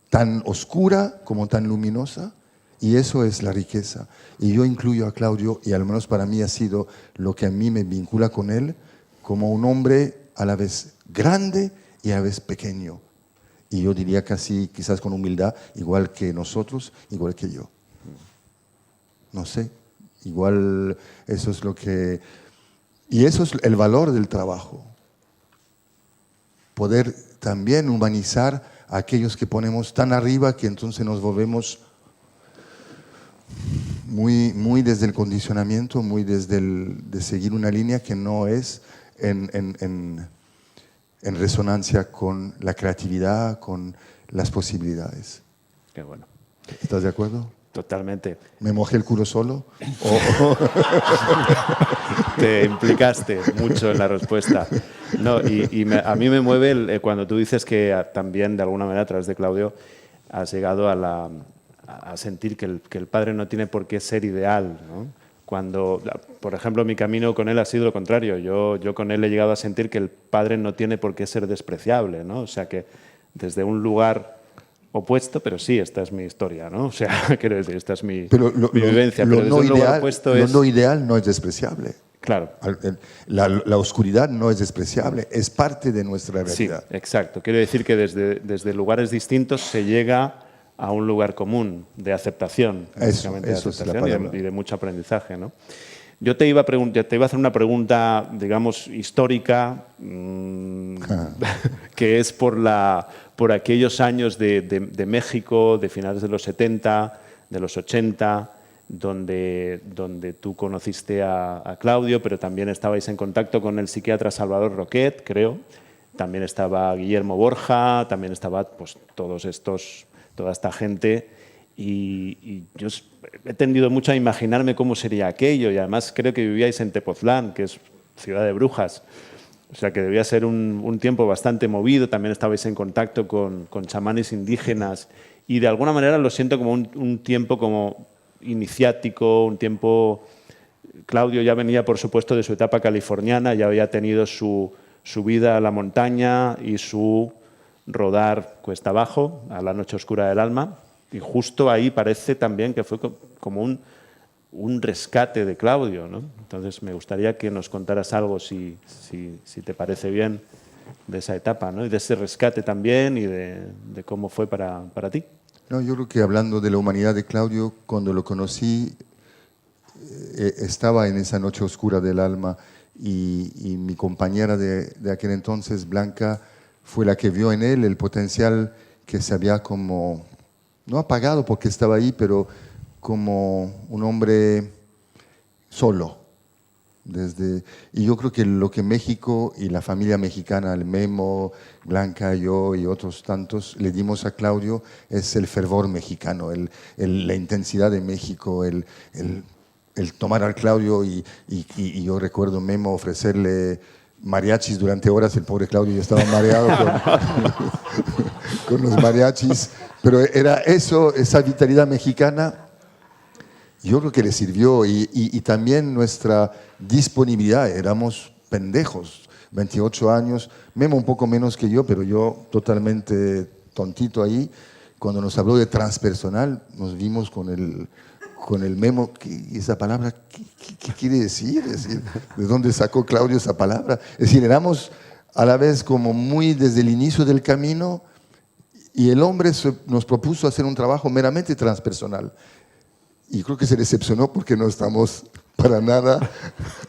tan oscura como tan luminosa. Y eso es la riqueza. Y yo incluyo a Claudio, y al menos para mí ha sido lo que a mí me vincula con él, como un hombre a la vez grande y a la vez pequeño. Y yo diría casi, quizás con humildad, igual que nosotros, igual que yo. No sé, igual eso es lo que... Y eso es el valor del trabajo. Poder también humanizar a aquellos que ponemos tan arriba que entonces nos volvemos muy, muy desde el condicionamiento, muy desde de seguir una línea que no es en resonancia con la creatividad, con las posibilidades. Qué bueno. ¿Estás de acuerdo? Totalmente. ¿Me mojé el culo solo? Te implicaste mucho en la respuesta. No, a mí me mueve cuando tú dices que también, de alguna manera, a través de Claudio, has llegado a sentir que el padre no tiene por qué ser ideal, ¿no? Cuando, por ejemplo, mi camino con él ha sido lo contrario. Yo con él he llegado a sentir que el padre no tiene por qué ser despreciable, ¿no? O sea, que desde un lugar opuesto, pero sí, esta es mi historia, ¿no? O sea, quiero decir, esta es mi vivencia. Pero desde un lugar opuesto lo no ideal no es despreciable. Claro. La oscuridad no es despreciable, es parte de nuestra realidad. Sí, exacto. Quiero decir que desde lugares distintos se llega a un lugar común de aceptación, básicamente eso de es la aceptación palabra. y de mucho aprendizaje, ¿no? Yo te iba a hacer una pregunta, digamos, histórica, que es por aquellos años de México, de finales de los 70, de los 80, donde tú conociste a Claudio, pero también estabais en contacto con el psiquiatra Salvador Roquet, creo. También estaba Guillermo Borja, también estaba pues, toda esta gente. Y yo he tendido mucho a imaginarme cómo sería aquello. Y además creo que vivíais en Tepoztlán, que es ciudad de brujas. O sea, que debía ser un tiempo bastante movido. También estabais en contacto con chamanes indígenas. Y de alguna manera lo siento como un tiempo como iniciático, un tiempo... Claudio ya venía, por supuesto, de su etapa californiana, ya había tenido su vida a la montaña y su rodar cuesta abajo, a la noche oscura del alma. Y justo ahí parece también que fue como un rescate de Claudio, ¿no? Entonces me gustaría que nos contaras algo, si te parece bien, de esa etapa, ¿no? Y de ese rescate también y de cómo fue para ti. No, yo creo que hablando de la humanidad de Claudio, cuando lo conocí, estaba en esa noche oscura del alma y mi compañera de aquel entonces, Blanca, fue la que vio en él el potencial que se había como, no apagado porque estaba ahí, pero como un hombre solo. Y yo creo que lo que México y la familia mexicana, el Memo, Blanca, yo y otros tantos, le dimos a Claudio es el fervor mexicano, la intensidad de México, el tomar al Claudio y yo recuerdo Memo ofrecerle mariachis durante horas, el pobre Claudio ya estaba mareado con los mariachis, pero era eso, esa vitalidad mexicana. Yo creo que le sirvió y también nuestra disponibilidad. Éramos pendejos, 28 años, Memo un poco menos que yo, pero yo totalmente tontito ahí. Cuando nos habló de transpersonal, nos vimos con el Memo. ¿Esa palabra qué quiere decir? Es decir, ¿de dónde sacó Claudio esa palabra? Es decir, éramos a la vez como muy desde el inicio del camino y el hombre nos propuso hacer un trabajo meramente transpersonal. Y creo que se decepcionó porque no estamos para nada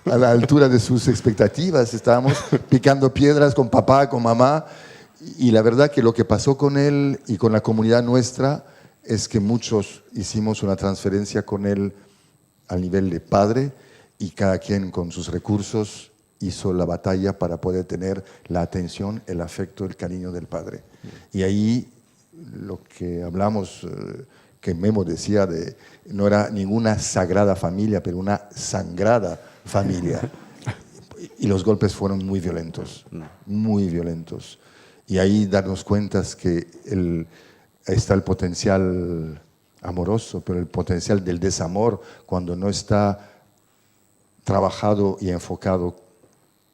a la altura de sus expectativas. Estábamos picando piedras con papá, con mamá. Y la verdad que lo que pasó con él y con la comunidad nuestra es que muchos hicimos una transferencia con él al nivel de padre y cada quien con sus recursos hizo la batalla para poder tener la atención, el afecto, el cariño del padre. Y ahí lo que hablamos, que Memo decía, no era ninguna sagrada familia, pero una sangrada familia. Y los golpes fueron muy violentos, muy violentos. Y ahí darnos cuenta que ahí está el potencial amoroso, pero el potencial del desamor, cuando no está trabajado y enfocado,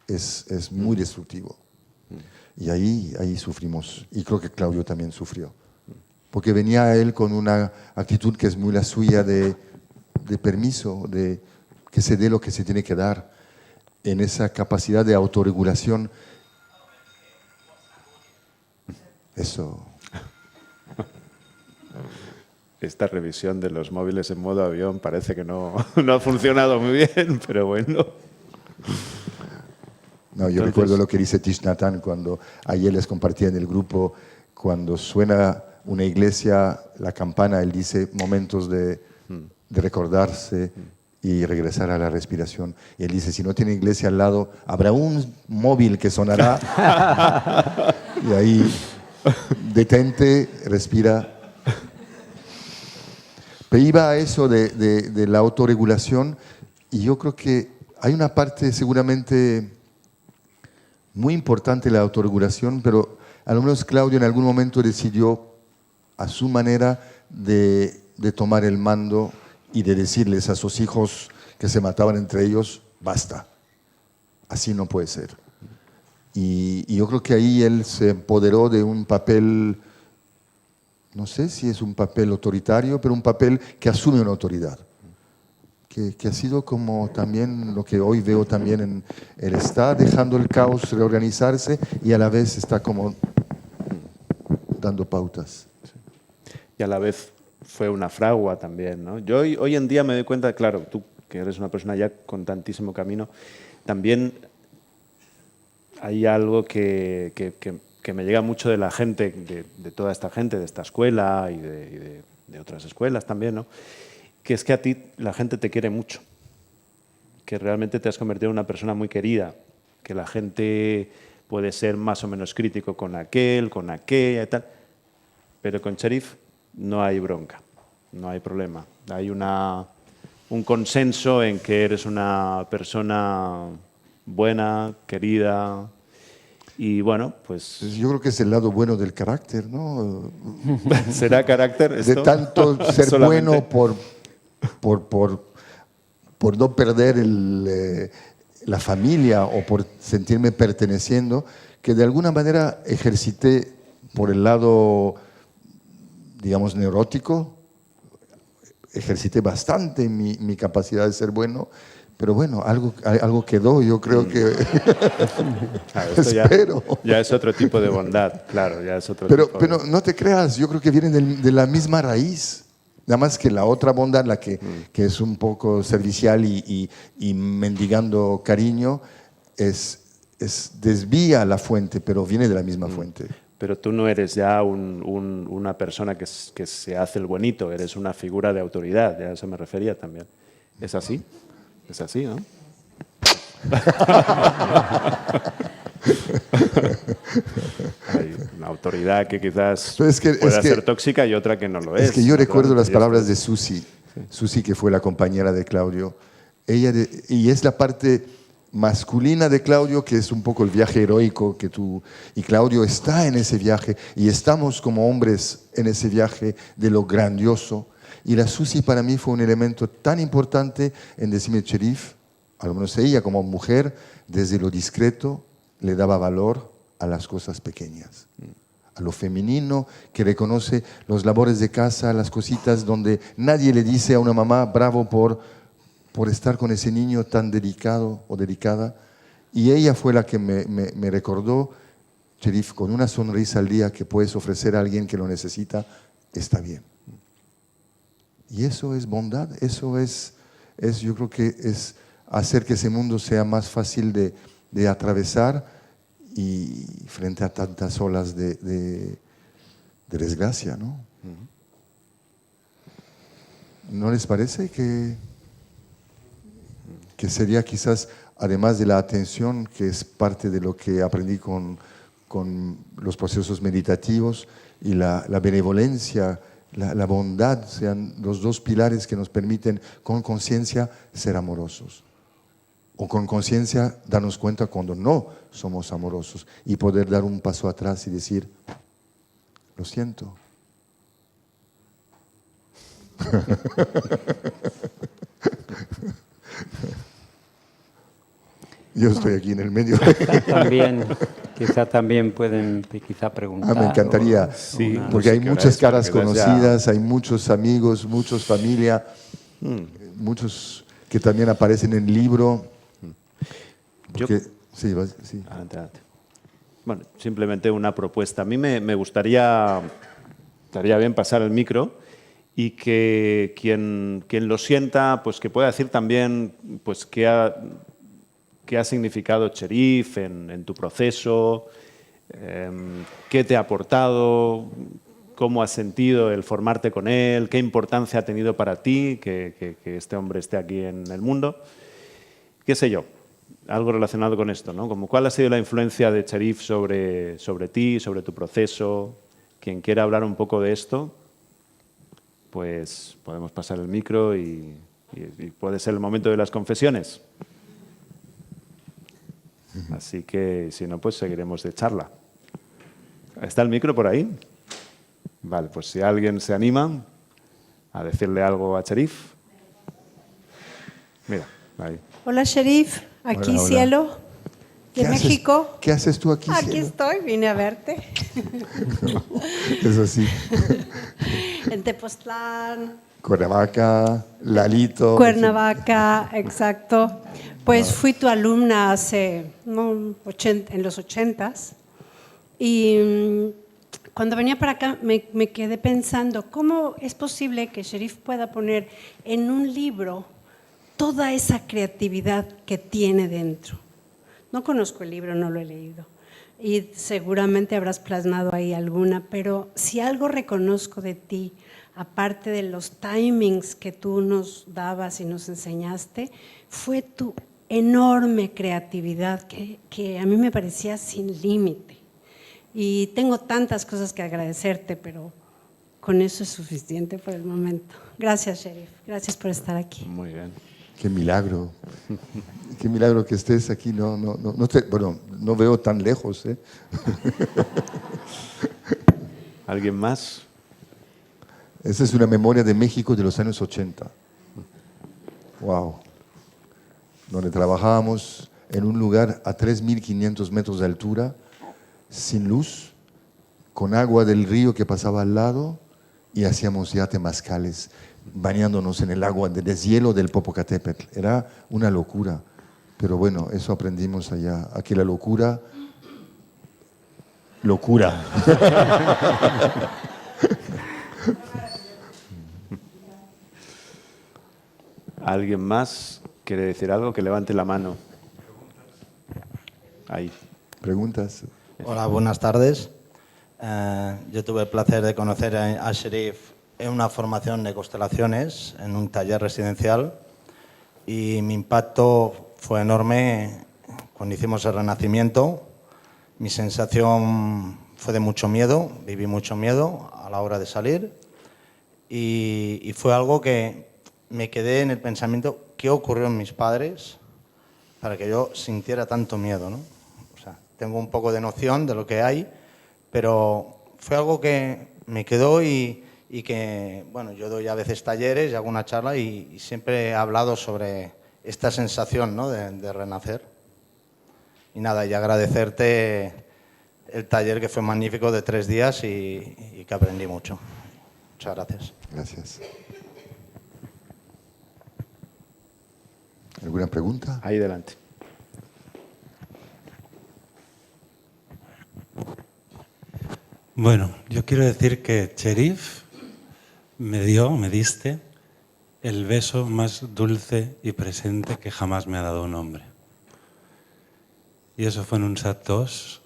es muy destructivo. Y ahí sufrimos. Y creo que Claudio también sufrió. Porque venía a él con una actitud que es muy la suya de permiso, de que se dé lo que se tiene que dar, en esa capacidad de autorregulación. Eso. Esta revisión de los móviles en modo avión parece que no ha funcionado muy bien, pero bueno. No, yo recuerdo lo que dice Thich Nhat Hanh cuando ayer les compartía en el grupo, cuando suena una iglesia, la campana, él dice momentos de recordarse y regresar a la respiración. Y él dice, si no tiene iglesia al lado, habrá un móvil que sonará. Y ahí, detente, respira. Pero iba a eso de la autorregulación y yo creo que hay una parte seguramente muy importante de la autorregulación, pero a lo menos Claudio en algún momento decidió a su manera de tomar el mando y de decirles a sus hijos que se mataban entre ellos, basta, así no puede ser. Y yo creo que ahí él se empoderó de un papel, no sé si es un papel autoritario, pero un papel que asume una autoridad. Que ha sido como también lo que hoy veo también él está dejando el caos reorganizarse y a la vez está como dando pautas. Y a la vez fue una fragua también, ¿no? Yo hoy en día me doy cuenta, claro, tú que eres una persona ya con tantísimo camino, también hay algo que me llega mucho de la gente, de toda esta gente, de esta escuela y de otras escuelas también, ¿no? Que es que a ti la gente te quiere mucho, que realmente te has convertido en una persona muy querida, que la gente puede ser más o menos crítico con aquel, con aquella y tal, pero con Cherif no hay bronca, no hay problema. Hay un consenso en que eres una persona buena, querida y bueno, pues... Yo creo que es el lado bueno del carácter, ¿no? ¿Será carácter esto? De tanto ser Solamente. bueno por no perder la familia o por sentirme perteneciendo, que de alguna manera ejercité por el lado, digamos, neurótico, ejercité bastante mi capacidad de ser bueno, pero bueno, algo quedó, yo creo que... Claro, esto espero. Ya es otro tipo de bondad, claro, ya es otro Pero, tipo pero no te creas, yo creo que viene de la misma raíz. Nada más que la otra bondad, la que es un poco servicial y mendigando cariño, desvía la fuente, pero viene de la misma fuente. Pero tú no eres ya una persona que se hace el bonito, eres una figura de autoridad, ya a eso me refería también. ¿Es así? Es así, ¿no? Hay una autoridad que quizás pueda ser tóxica y otra que no lo es. Es que yo recuerdo las palabras de Susi, que fue la compañera de Claudio. Y es la parte masculina de Claudio, que es un poco el viaje heroico que tú... Y Claudio está en ese viaje, y estamos como hombres en ese viaje de lo grandioso. Y la Susi para mí fue un elemento tan importante en decirme, Cherif, al menos ella como mujer, desde lo discreto, le daba valor a las cosas pequeñas, a lo femenino, que reconoce los labores de casa, las cositas donde nadie le dice a una mamá, bravo por estar con ese niño tan delicado o delicada. Y ella fue la que me recordó, Cherif, con una sonrisa al día que puedes ofrecer a alguien que lo necesita, está bien. Y eso es bondad, eso es yo creo que es hacer que ese mundo sea más fácil de atravesar y frente a tantas olas de desgracia, ¿no? ¿No les parece que sería quizás, además de la atención, que es parte de lo que aprendí con los procesos meditativos, y la benevolencia, la bondad, sean los dos pilares que nos permiten con conciencia ser amorosos? O con conciencia darnos cuenta cuando no somos amorosos y poder dar un paso atrás y decir, lo siento. Yo estoy aquí en el medio. Quizá también pueden preguntar. Me encantaría, Sí, porque hay muchas caras conocidas, hay muchos amigos, muchos familia, muchos que también aparecen en el libro. Sí. Adelante. Bueno, simplemente una propuesta. A mí me gustaría, estaría bien pasar el micro y que quien lo sienta, pues que pueda decir también pues qué ha significado Cherif en tu proceso, qué te ha aportado, cómo has sentido el formarte con él, qué importancia ha tenido para ti que este hombre esté aquí en el mundo. Qué sé yo, algo relacionado con esto, ¿no? Como cuál ha sido la influencia de Cherif sobre ti, sobre tu proceso. Quien quiera hablar un poco de esto, pues podemos pasar el micro y puede ser el momento de las confesiones. Así que, si no, pues seguiremos de charla. ¿Está el micro por ahí? Vale, pues si alguien se anima a decirle algo a Cherif. Mira, ahí. Hola, Cherif. Aquí, Hola. Cielo, de México. ¿Qué haces tú aquí, Aquí Cielo? estoy, vine a verte. Eso sí. En Tepoztlán. Cuernavaca, Lalito. Cuernavaca, exacto. Pues fui tu alumna hace, en los 80s. Y cuando venía para acá me quedé pensando, ¿cómo es posible que Cherif pueda poner en un libro toda esa creatividad que tiene dentro? No conozco el libro, no lo he leído. Y seguramente habrás plasmado ahí alguna, pero si algo reconozco de ti, aparte de los timings que tú nos dabas y nos enseñaste, fue tu enorme creatividad que a mí me parecía sin límite. Y tengo tantas cosas que agradecerte, pero con eso es suficiente por el momento. Gracias, Cherif. Gracias por estar aquí. Muy bien. Qué milagro. Qué milagro que estés aquí. Bueno, no veo tan lejos, ¿eh? ¿Alguien más? Esa es una memoria de México de los años 80. Wow. Donde trabajábamos en un lugar a 3.500 metros de altura, sin luz, con agua del río que pasaba al lado y hacíamos ya temazcales bañándonos en el agua de deshielo del Popocatépetl. Era una locura. Pero bueno, eso aprendimos allá, a que la locura... Locura. ¿Alguien más quiere decir algo? Que levante la mano. Ahí. ¿Preguntas? Hola, buenas tardes. Yo tuve el placer de conocer a Cherif en una formación de constelaciones, en un taller residencial, y mi impacto fue enorme cuando hicimos el renacimiento. Mi sensación fue de mucho miedo, viví mucho miedo a la hora de salir, y fue algo que me quedé en el pensamiento, ¿qué ocurrió en mis padres para que yo sintiera tanto miedo, ¿no? O sea, tengo un poco de noción de lo que hay, pero fue algo que me quedó y que, bueno, yo doy a veces talleres y hago una charla y siempre he hablado sobre esta sensación, ¿no?, de renacer. Y nada, y agradecerte el taller, que fue magnífico, de 3 días y que aprendí mucho. Muchas gracias. Gracias. ¿Alguna pregunta? Ahí delante. Bueno, yo quiero decir que Cherif me diste el beso más dulce y presente que jamás me ha dado un hombre. Y eso fue en un SAT2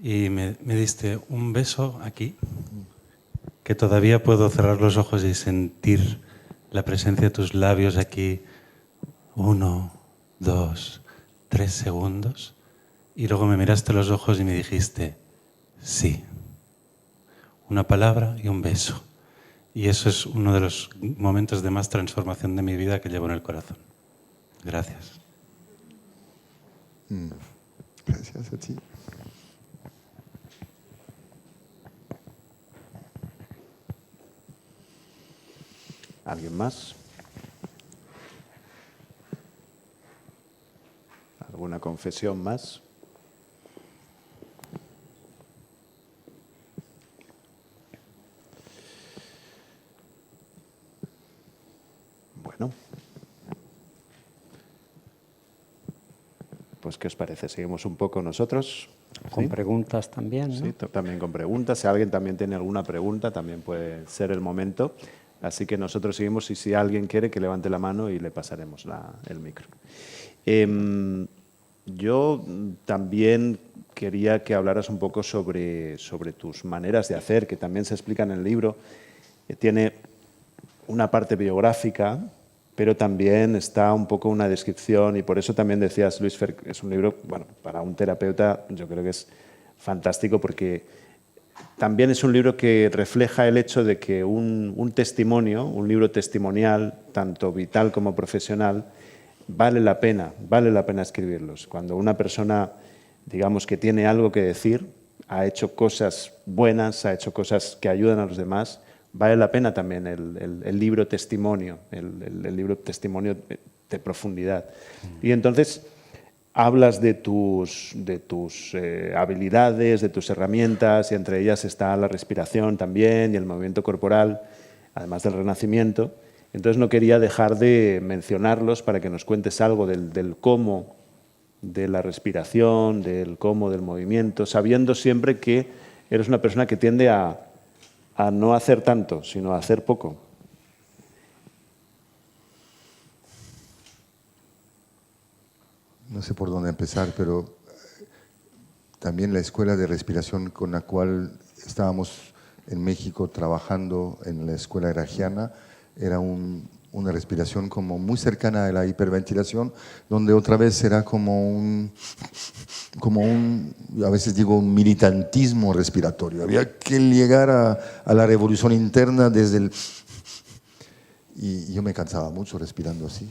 y me diste un beso aquí, que todavía puedo cerrar los ojos y sentir la presencia de tus labios aquí 1, 2, 3 segundos, y luego me miraste a los ojos y me dijiste sí. Una palabra y un beso. Y eso es uno de los momentos de más transformación de mi vida que llevo en el corazón. Gracias. Gracias a ti. ¿Alguien más? ¿Alguna confesión más? Bueno. Pues, ¿qué os parece? ¿Seguimos un poco nosotros? Con ¿Sí? preguntas también, ¿no? Sí, también con preguntas. Si alguien también tiene alguna pregunta, también puede ser el momento. Así que nosotros seguimos y si alguien quiere que levante la mano y le pasaremos el micro. Yo también quería que hablaras un poco sobre tus maneras de hacer, que también se explica en el libro. Tiene una parte biográfica, pero también está un poco una descripción, y por eso también decías, Luis Fer, es un libro, bueno, para un terapeuta yo creo que es fantástico, porque también es un libro que refleja el hecho de que un testimonio, un libro testimonial, tanto vital como profesional, vale la pena escribirlos. Cuando una persona, digamos, que tiene algo que decir, ha hecho cosas buenas, ha hecho cosas que ayudan a los demás, vale la pena también el libro testimonio, el libro testimonio de profundidad. Y entonces hablas de tus habilidades, de tus herramientas, y entre ellas está la respiración también y el movimiento corporal, además del renacimiento. Entonces no quería dejar de mencionarlos para que nos cuentes algo del cómo de la respiración, del cómo del movimiento, sabiendo siempre que eres una persona que tiende a no hacer tanto, sino a hacer poco. No sé por dónde empezar, pero también la escuela de respiración con la cual estábamos en México trabajando en la escuela eragiana era una respiración como muy cercana a la hiperventilación, donde otra vez era como un, a veces digo, un militantismo respiratorio. Había que llegar a la revolución interna desde el... Y yo me cansaba mucho respirando así.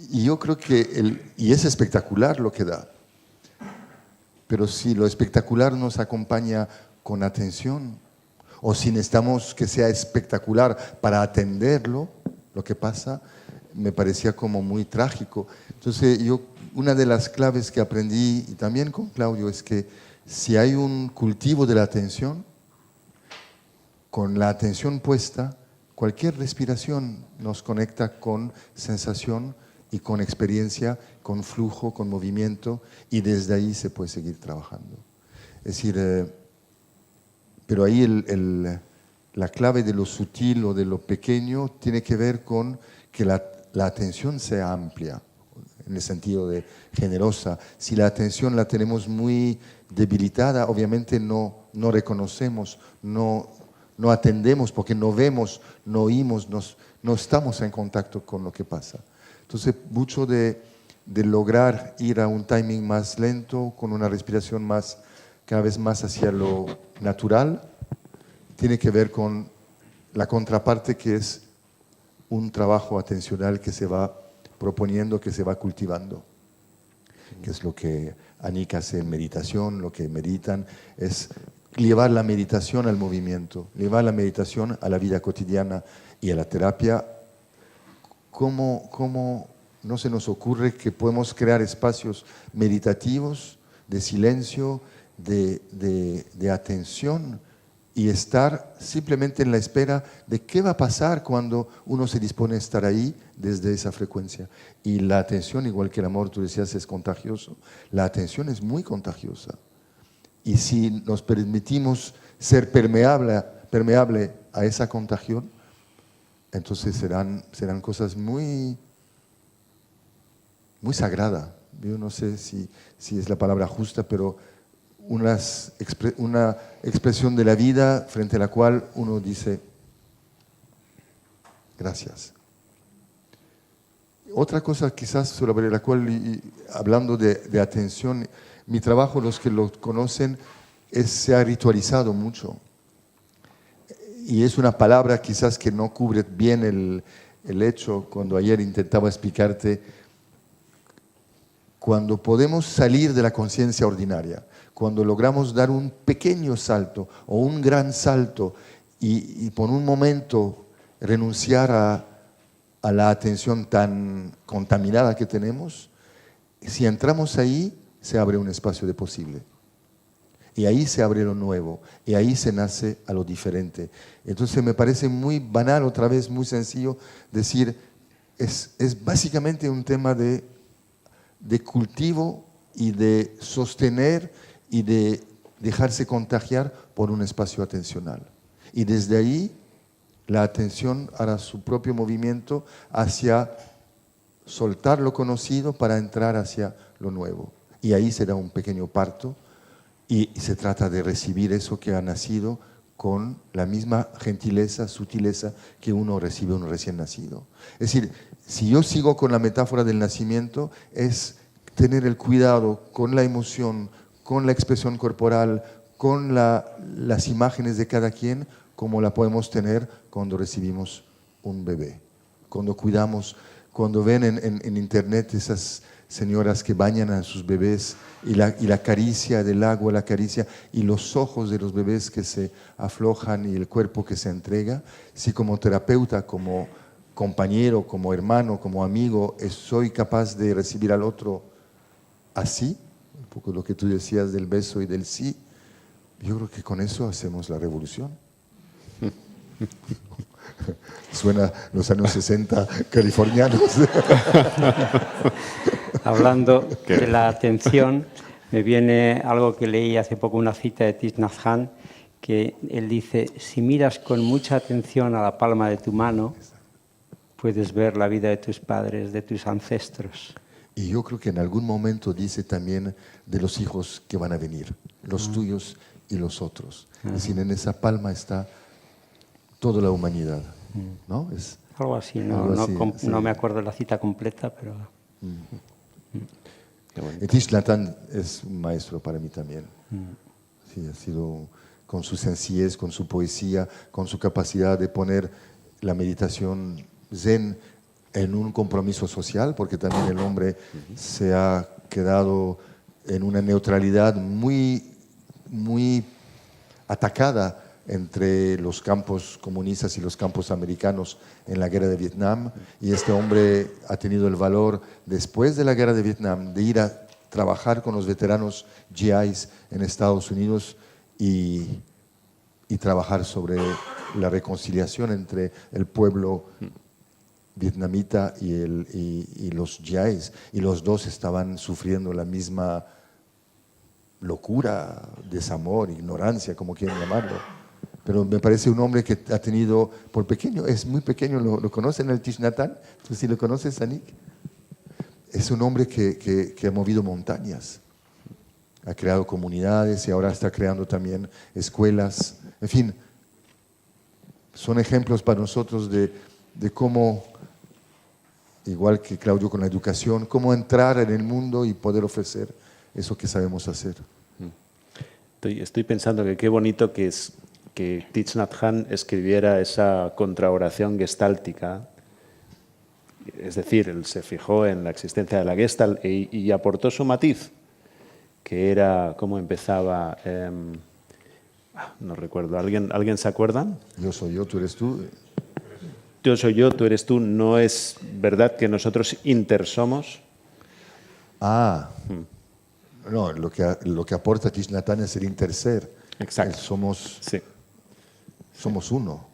Y yo creo que, y es espectacular lo que da, pero si lo espectacular nos acompaña con atención, o si necesitamos que sea espectacular para atenderlo, lo que pasa, me parecía como muy trágico. Entonces una de las claves que aprendí, y también con Claudio, es que si hay un cultivo de la atención, con la atención puesta, cualquier respiración nos conecta con sensación y con experiencia, con flujo, con movimiento, y desde ahí se puede seguir trabajando. Es decir, pero ahí la clave de lo sutil o de lo pequeño tiene que ver con que la atención sea amplia, en el sentido de generosa. Si la atención la tenemos muy debilitada, obviamente no reconocemos, no atendemos porque no vemos, no oímos, no estamos en contacto con lo que pasa. Entonces, mucho de lograr ir a un timing más lento, con una respiración cada vez más hacia lo natural, tiene que ver con la contraparte, que es un trabajo atencional que se va proponiendo, que se va cultivando, que es lo que Anika hace en meditación, lo que meditan, es llevar la meditación al movimiento, llevar la meditación a la vida cotidiana y a la terapia. ¿Cómo no se nos ocurre que podemos crear espacios meditativos, de silencio, de atención, y estar simplemente en la espera de qué va a pasar cuando uno se dispone a estar ahí desde esa frecuencia? Y la atención, igual que el amor, tú decías, es contagioso. La atención es muy contagiosa. Y si nos permitimos ser permeable a esa contagión, entonces serán cosas muy, muy sagradas. Yo no sé si es la palabra justa, pero una expresión de la vida frente a la cual uno dice gracias. Otra cosa quizás sobre la cual, hablando de atención, mi trabajo, los que lo conocen, se ha ritualizado mucho. Y es una palabra quizás que no cubre bien el hecho. Cuando ayer intentaba explicarte, cuando podemos salir de la conciencia ordinaria, cuando logramos dar un pequeño salto o un gran salto y por un momento renunciar a la atención tan contaminada que tenemos, si entramos ahí, se abre un espacio de posible. Y ahí se abre lo nuevo, y ahí se nace a lo diferente. Entonces me parece muy banal, otra vez muy sencillo, decir, es básicamente un tema de cultivo y de sostener y de dejarse contagiar por un espacio atencional. Y desde ahí la atención hará su propio movimiento hacia soltar lo conocido para entrar hacia lo nuevo. Y ahí será un pequeño parto, y se trata de recibir eso que ha nacido con la misma gentileza, sutileza que uno recibe un recién nacido. Es decir, si yo sigo con la metáfora del nacimiento, es tener el cuidado con la emoción, con la expresión corporal, con las imágenes de cada quien, como la podemos tener cuando recibimos un bebé. Cuando cuidamos, cuando ven en internet esas señoras que bañan a sus bebés y la caricia del agua, la caricia y los ojos de los bebés que se aflojan y el cuerpo que se entrega, si como terapeuta, como compañero, como hermano, como amigo, soy capaz de recibir al otro así, un poco lo que tú decías del beso y del sí, yo creo que con eso hacemos la revolución. Suena los años 60 californianos. Hablando de la atención, me viene algo que leí hace poco, una cita de Thich Nhat Hanh, que él dice, si miras con mucha atención a la palma de tu mano, puedes ver la vida de tus padres, de tus ancestros. Y yo creo que en algún momento dice también de los hijos que van a venir, los tuyos y los otros. Es decir, en esa palma está toda la humanidad, ¿no? Es algo así, sí. No me acuerdo la cita completa, pero... Y Thich Nhat Hanh es un maestro para mí también. Sí, ha sido con su sencillez, con su poesía, con su capacidad de poner la meditación zen en un compromiso social, porque también el hombre se ha quedado en una neutralidad muy, muy atacada entre los campos comunistas y los campos americanos en la guerra de Vietnam, y este hombre ha tenido el valor, después de la guerra de Vietnam, de ir a trabajar con los veteranos GIs en Estados Unidos y trabajar sobre la reconciliación entre el pueblo vietnamita y los Giais, y los dos estaban sufriendo la misma locura, desamor, ignorancia, como quieran llamarlo. Pero me parece un hombre que ha tenido, por pequeño, es muy pequeño, ¿lo conocen el Thich Nhat Hanh? ¿Tú sí lo conoces, Anik? Es un hombre que ha movido montañas, ha creado comunidades y ahora está creando también escuelas. En fin, son ejemplos para nosotros de cómo, igual que Claudio con la educación, cómo entrar en el mundo y poder ofrecer eso que sabemos hacer. Estoy pensando que qué bonito que es que Thich Nhat Hanh escribiera esa contraoración gestáltica. Es decir, él se fijó en la existencia de la Gestalt y aportó su matiz, que era cómo empezaba, no recuerdo, ¿alguien se acuerda? Yo soy yo, tú eres tú. Yo soy yo, tú eres tú. ¿No es verdad que nosotros intersomos? No, lo que aporta Thich Nhat Hanh es el interser. Exacto. Somos uno.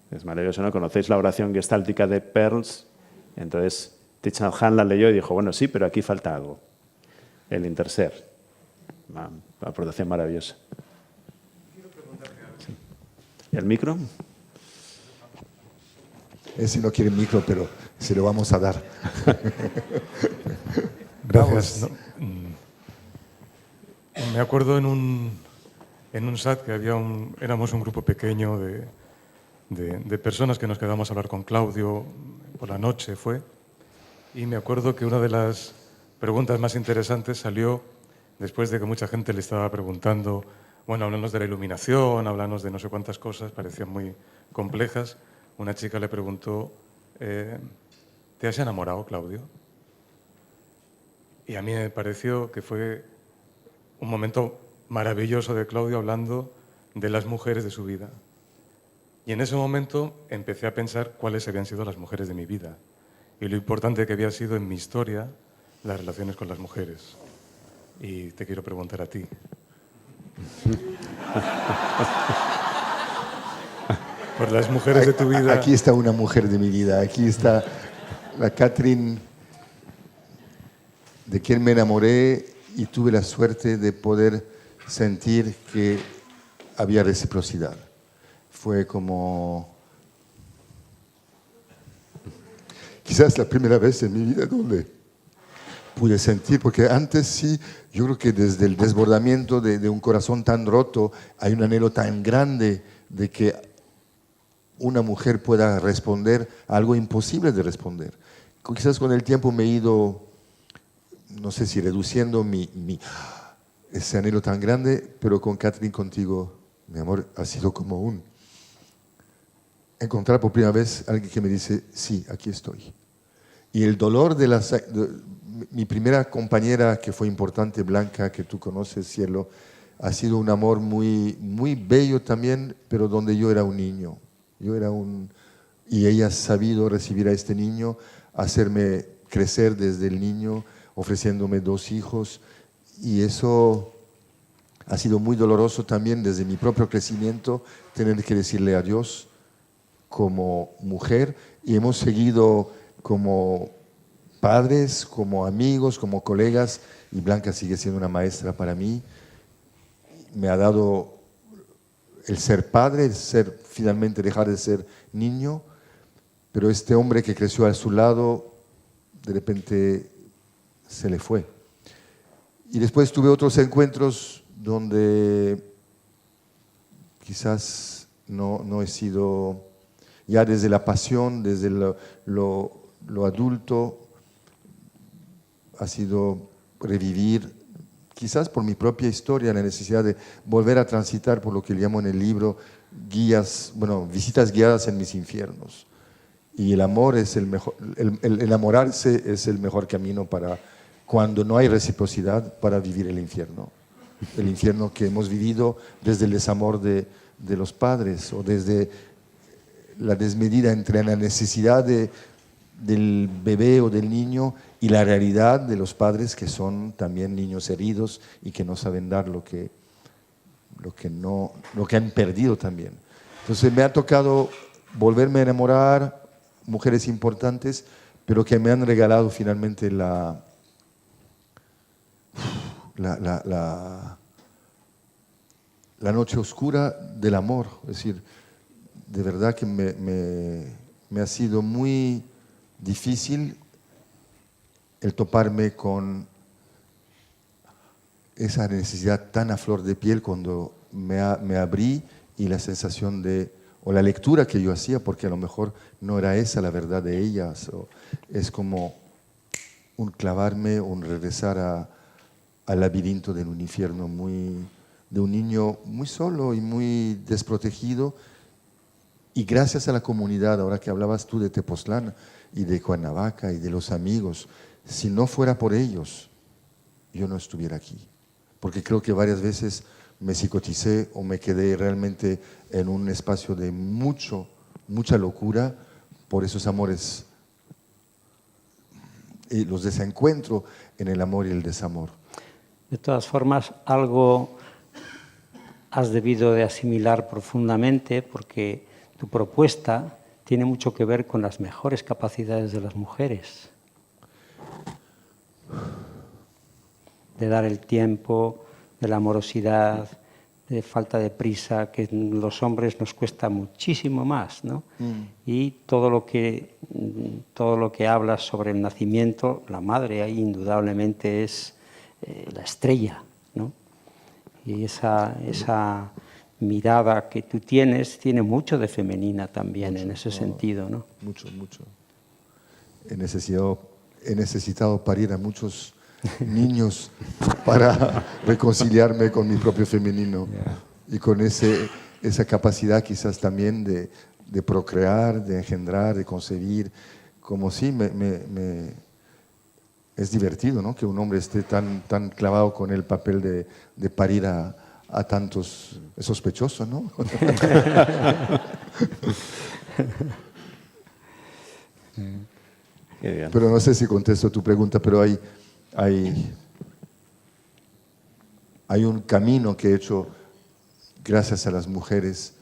Es maravilloso, ¿no? ¿Conocéis la oración gestáltica de Pearls? Entonces, Thich Nhat Hanh la leyó y dijo, bueno, sí, pero aquí falta algo. El interser. Una aportación maravillosa. Sí. ¿El micro? Ese no quiere micro, pero se lo vamos a dar. Gracias. No, me acuerdo en un SAT que éramos un grupo pequeño de personas que nos quedamos a hablar con Claudio por la noche, y me acuerdo que una de las preguntas más interesantes salió después de que mucha gente le estaba preguntando, bueno, háblanos de la iluminación, háblanos de no sé cuántas cosas, parecían muy complejas. Una chica le preguntó, ¿te has enamorado, Claudio? Y a mí me pareció que fue un momento maravilloso de Claudio hablando de las mujeres de su vida. Y en ese momento empecé a pensar cuáles habían sido las mujeres de mi vida y lo importante que había sido en mi historia las relaciones con las mujeres. Y te quiero preguntar a ti. Por las mujeres de tu vida. Aquí está una mujer de mi vida, aquí está la Catherine de quien me enamoré y tuve la suerte de poder sentir que había reciprocidad. Fue como quizás la primera vez en mi vida donde pude sentir, porque antes sí, yo creo que desde el desbordamiento de un corazón tan roto hay un anhelo tan grande de que una mujer pueda responder a algo imposible de responder. Quizás con el tiempo me he ido, no sé si reduciendo ese anhelo tan grande, pero con Catherine, contigo, mi amor, ha sido como encontrar por primera vez a alguien que me dice, sí, aquí estoy. Y el dolor de mi primera compañera, que fue importante, Blanca, que tú conoces, Cielo, ha sido un amor muy, muy bello también, pero donde yo era un niño. Y ella ha sabido recibir a este niño, hacerme crecer desde el niño, ofreciéndome 2 hijos. Y eso ha sido muy doloroso también desde mi propio crecimiento, tener que decirle adiós como mujer. Y hemos seguido como padres, como amigos, como colegas, y Blanca sigue siendo una maestra para mí. Me ha dado el ser padre, el ser finalmente dejar de ser niño, pero este hombre que creció a su lado, de repente se le fue. Y después tuve otros encuentros donde quizás no he sido, ya desde la pasión, desde lo adulto, ha sido revivir, quizás por mi propia historia, la necesidad de volver a transitar por lo que llamo en el libro visitas guiadas en mis infiernos. Y el amor es el mejor, el enamorarse es el mejor camino para, cuando no hay reciprocidad, para vivir el infierno. El infierno que hemos vivido desde el desamor de los padres, o desde la desmedida entre la necesidad del bebé o del niño y la realidad de los padres, que son también niños heridos y que no saben dar lo que han perdido también. Entonces me ha tocado volverme a enamorar, mujeres importantes, pero que me han regalado finalmente la noche oscura del amor. Es decir, de verdad que me ha sido muy difícil el toparme con esa necesidad tan a flor de piel cuando me abrí, y la sensación o la lectura que yo hacía, porque a lo mejor no era esa la verdad de ellas, es como un clavarme, un regresar al laberinto de un infierno de un niño muy solo y muy desprotegido. Y gracias a la comunidad, ahora que hablabas tú de Tepoztlán y de Cuernavaca y de los amigos, si no fuera por ellos, yo no estuviera aquí. Porque creo que varias veces me psicoticé o me quedé realmente en un espacio de mucha locura por esos amores y los desencuentros en el amor y el desamor. De todas formas, algo has debido de asimilar profundamente, porque tu propuesta tiene mucho que ver con las mejores capacidades de las mujeres. De dar el tiempo, de la amorosidad, de falta de prisa, que los hombres nos cuesta muchísimo más, ¿no? Y todo lo que hablas sobre el nacimiento, la madre ahí indudablemente es la estrella, ¿no? Y esa mirada que tú tienes tiene mucho de femenina también, en ese sentido, ¿no? Mucho. He necesitado parir a muchos niños para reconciliarme con mi propio femenino, y con esa capacidad quizás también de procrear, de engendrar, de concebir. Como si es divertido, ¿no?, que un hombre esté tan clavado con el papel de parir a tantos. Es sospechoso, ¿no? Pero no sé si contesto tu pregunta, pero hay un camino que he hecho gracias a las mujeres,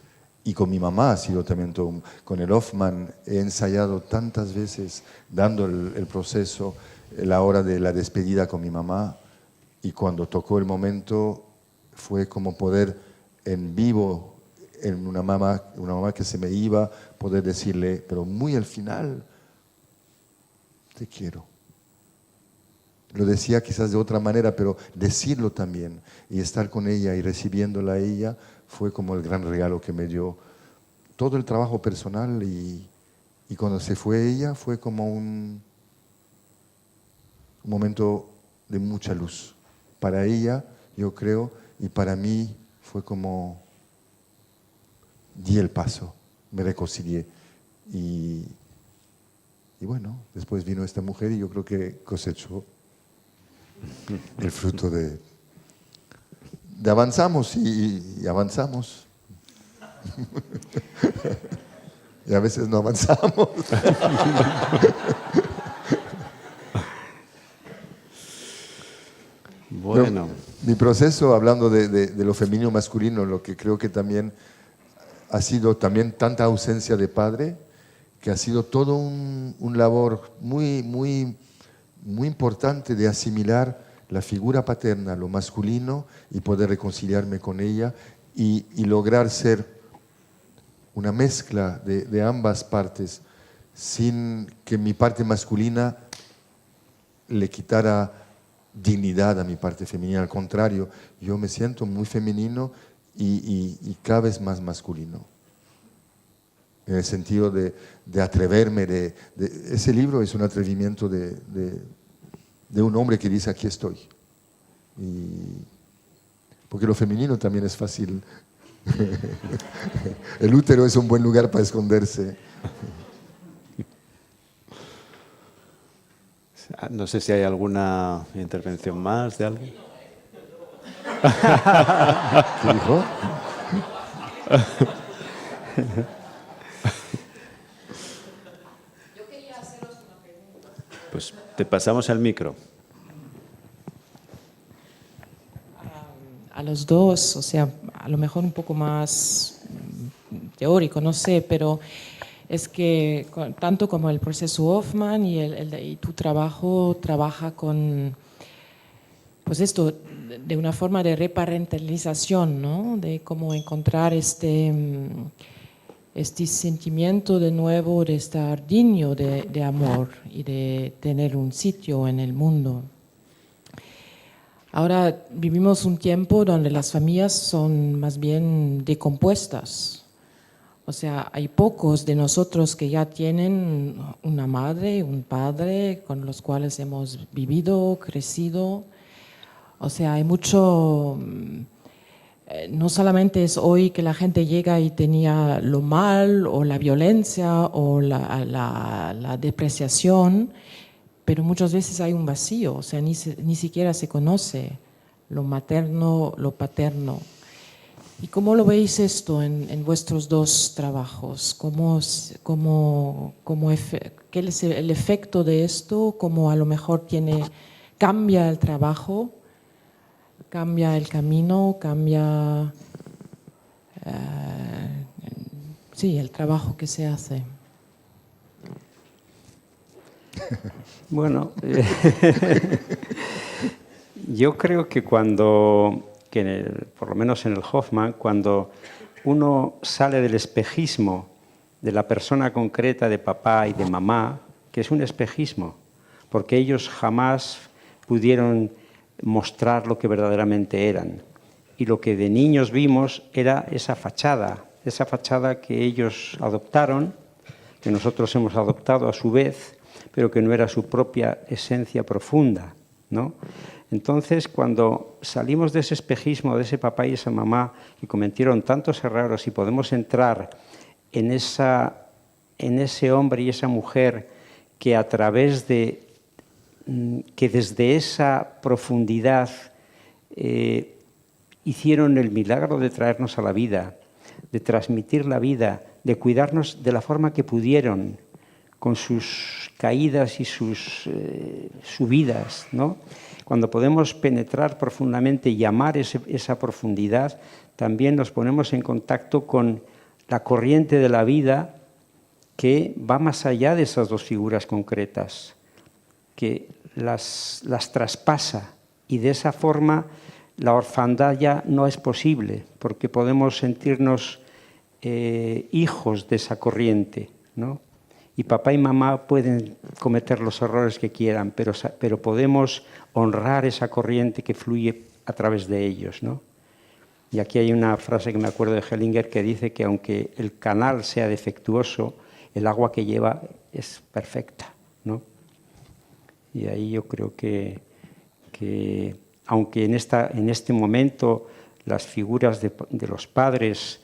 y con mi mamá ha sido también todo. Con el Hoffman he ensayado tantas veces, dando el proceso, la hora de la despedida con mi mamá, y cuando tocó el momento fue como poder en vivo, en una mamá que se me iba, poder decirle, pero muy al final, te quiero. Lo decía quizás de otra manera, pero decirlo también y estar con ella y recibiéndola a ella fue como el gran regalo que me dio todo el trabajo personal, y cuando se fue ella fue como un momento de mucha luz. Para ella, yo creo, y para mí fue como di el paso, me reconcilié. Y bueno, después vino esta mujer y yo creo que cosechó el fruto de avanzamos y avanzamos. Y a veces no avanzamos. Bueno. Mi proceso, hablando de lo femenino masculino, lo que creo que también ha sido también tanta ausencia de padre, que ha sido todo un labor muy importante de asimilar la figura paterna, lo masculino, y poder reconciliarme con ella y lograr ser una mezcla de ambas partes, sin que mi parte masculina le quitara dignidad a mi parte femenina. Al contrario, yo me siento muy femenino y cada vez más masculino. En el sentido de atreverme, ese libro es un atrevimiento de un hombre que dice, aquí estoy. Porque lo femenino también es fácil. El útero es un buen lugar para esconderse. No sé si hay alguna intervención más de alguien. ¿Qué dijo? Yo quería haceros una pregunta. Pues te pasamos el micro. A los dos, o sea, a lo mejor un poco más teórico, no sé, pero es que tanto como el proceso Hoffman y tu trabajo trabaja con, pues esto, de una forma de reparentalización, ¿no? De cómo encontrar este sentimiento de nuevo de estar digno de amor y de tener un sitio en el mundo. Ahora vivimos un tiempo donde las familias son más bien decompuestas. O sea, hay pocos de nosotros que ya tienen una madre, un padre con los cuales hemos vivido, crecido. O sea, hay mucho. No solamente es hoy que la gente llega y tenía lo mal o la violencia o la depreciación, pero muchas veces hay un vacío, o sea, ni siquiera se conoce lo materno, lo paterno. ¿Y cómo lo veis esto en vuestros dos trabajos? ¿Qué es el efecto de esto? ¿Cómo a lo mejor cambia el trabajo? Cambia el camino, cambia el trabajo que se hace. Bueno, yo creo que por lo menos en el Hoffman, cuando uno sale del espejismo de la persona concreta de papá y de mamá, que es un espejismo, porque ellos jamás pudieron mostrar lo que verdaderamente eran. Y lo que de niños vimos era esa fachada que ellos adoptaron, que nosotros hemos adoptado a su vez, pero que no era su propia esencia profunda, ¿no? Entonces, cuando salimos de ese espejismo, de ese papá y esa mamá que cometieron tantos errores y podemos entrar en ese hombre y esa mujer que que desde esa profundidad hicieron el milagro de traernos a la vida, de transmitir la vida, de cuidarnos de la forma que pudieron, con sus caídas y sus subidas, ¿no? Cuando podemos penetrar profundamente y amar esa profundidad, también nos ponemos en contacto con la corriente de la vida que va más allá de esas dos figuras concretas, que las traspasa, y de esa forma la orfandad ya no es posible, porque podemos sentirnos hijos de esa corriente, ¿no? Y papá y mamá pueden cometer los errores que quieran, pero podemos honrar esa corriente que fluye a través de ellos, ¿no? Y aquí hay una frase que me acuerdo de Hellinger que dice que aunque el canal sea defectuoso, el agua que lleva es perfecta, ¿no? Y ahí yo creo que aunque en este momento las figuras de los padres,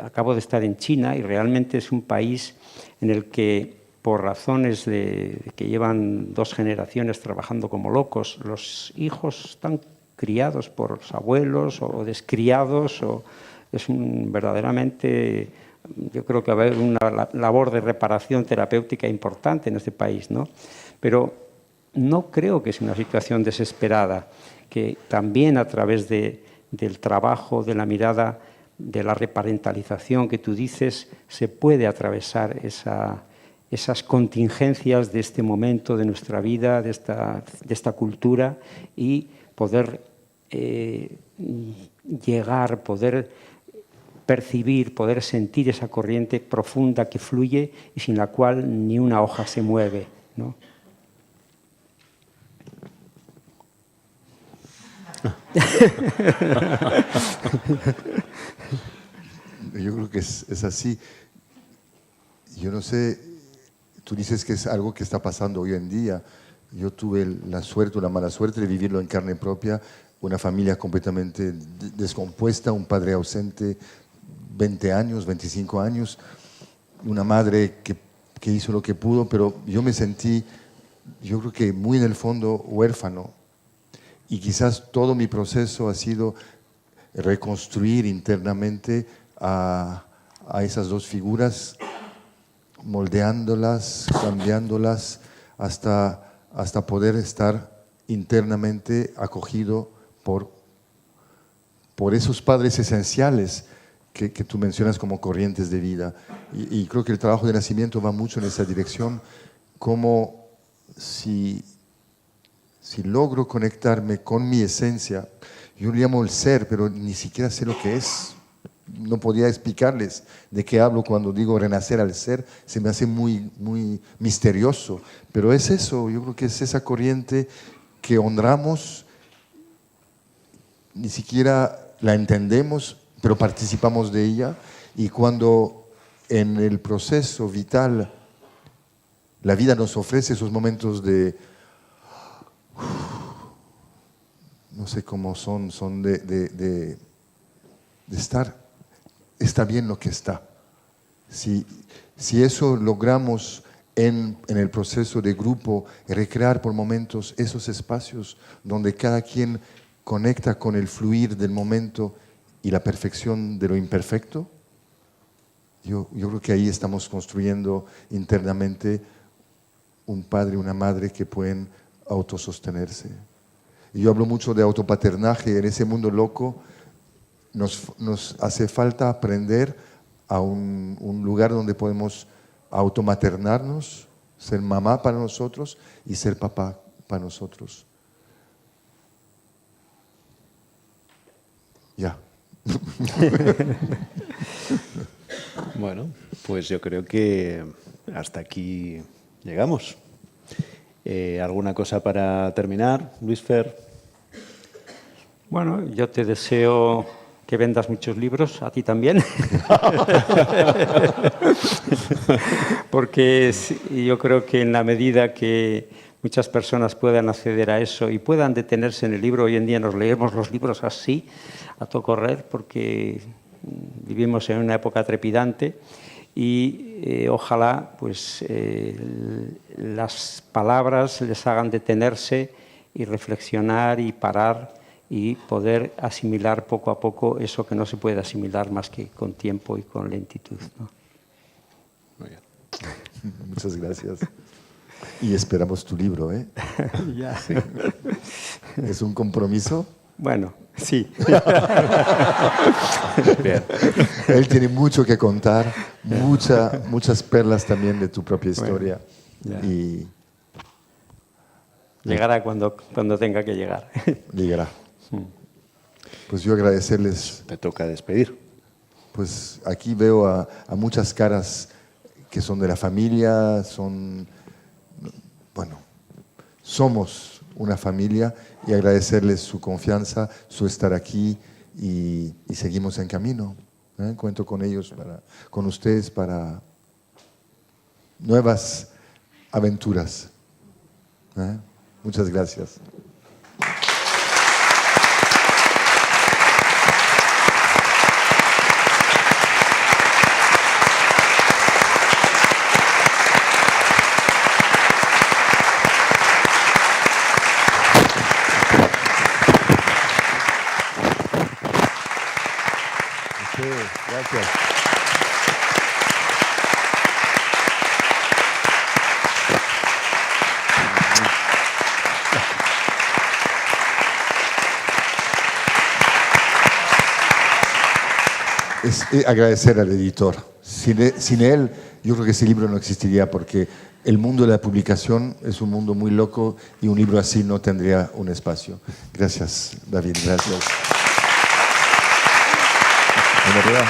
acabo de estar en China y realmente es un país en el que por razones de que llevan 2 generaciones trabajando como locos, los hijos están criados por los abuelos o descriados, es verdaderamente, yo creo que va a haber una labor de reparación terapéutica importante en este país, ¿no? Pero no creo que sea una situación desesperada, que también a través del trabajo, de la mirada, de la reparentalización que tú dices, se puede atravesar esas contingencias de este momento de nuestra vida, de esta cultura, y poder llegar, poder percibir, poder sentir esa corriente profunda que fluye y sin la cual ni una hoja se mueve, ¿no? Yo creo que es así. Yo no sé, tú dices que es algo que está pasando hoy en día. Yo tuve la suerte o la mala suerte de vivirlo en carne propia, una familia completamente descompuesta, un padre ausente 20 años, 25 años, una madre que hizo lo que pudo, pero yo me sentí, yo creo que muy en el fondo, huérfano. Y quizás todo mi proceso ha sido reconstruir internamente a esas dos figuras, moldeándolas, cambiándolas, hasta poder estar internamente acogido por por esos padres esenciales que tú mencionas como corrientes de vida. Y creo que el trabajo de nacimiento va mucho en esa dirección, como si logro conectarme con mi esencia, yo le llamo el ser, pero ni siquiera sé lo que es. No podía explicarles de qué hablo cuando digo renacer al ser, se me hace muy, muy misterioso, pero es eso, yo creo que es esa corriente que honramos, ni siquiera la entendemos, pero participamos de ella, y cuando en el proceso vital la vida nos ofrece esos momentos de, no sé cómo son de estar, está bien lo que está. Si eso logramos en el proceso de grupo, recrear por momentos esos espacios donde cada quien conecta con el fluir del momento y la perfección de lo imperfecto, yo creo que ahí estamos construyendo internamente un padre y una madre que pueden autosostenerse. Y yo hablo mucho de autopaternaje. En ese mundo loco nos hace falta aprender a un lugar donde podemos automaternarnos, ser mamá para nosotros y ser papá para nosotros. Ya. Bueno, pues yo creo que hasta aquí llegamos. ¿Alguna cosa para terminar, Luis Fer? Bueno, yo te deseo que vendas muchos libros, a ti también. Porque yo creo que en la medida que muchas personas puedan acceder a eso y puedan detenerse en el libro, hoy en día nos leemos los libros así, a todo correr, porque vivimos en una época trepidante y ojalá pues, las palabras les hagan detenerse y reflexionar y parar y poder asimilar poco a poco eso que no se puede asimilar más que con tiempo y con lentitud, ¿no? Muy bien. Muchas gracias. Y esperamos tu libro, ¿eh? Ya. Sí. ¿Es un compromiso? Bueno, sí. Bien. Él tiene mucho que contar, muchas perlas también de tu propia historia. Bueno, y llegará cuando tenga que llegar. llegará. Pues yo agradecerles. Te toca despedir. Pues aquí veo a muchas caras que son de la familia, somos una familia, y agradecerles su confianza, su estar aquí, y seguimos en camino. Cuento con ellos, con ustedes para nuevas aventuras. Muchas gracias. Gracias. Es agradecer al editor. Sin él, yo creo que ese libro no existiría, porque el mundo de la publicación es un mundo muy loco y un libro así no tendría un espacio. Gracias, David. Gracias. ¿De verdad?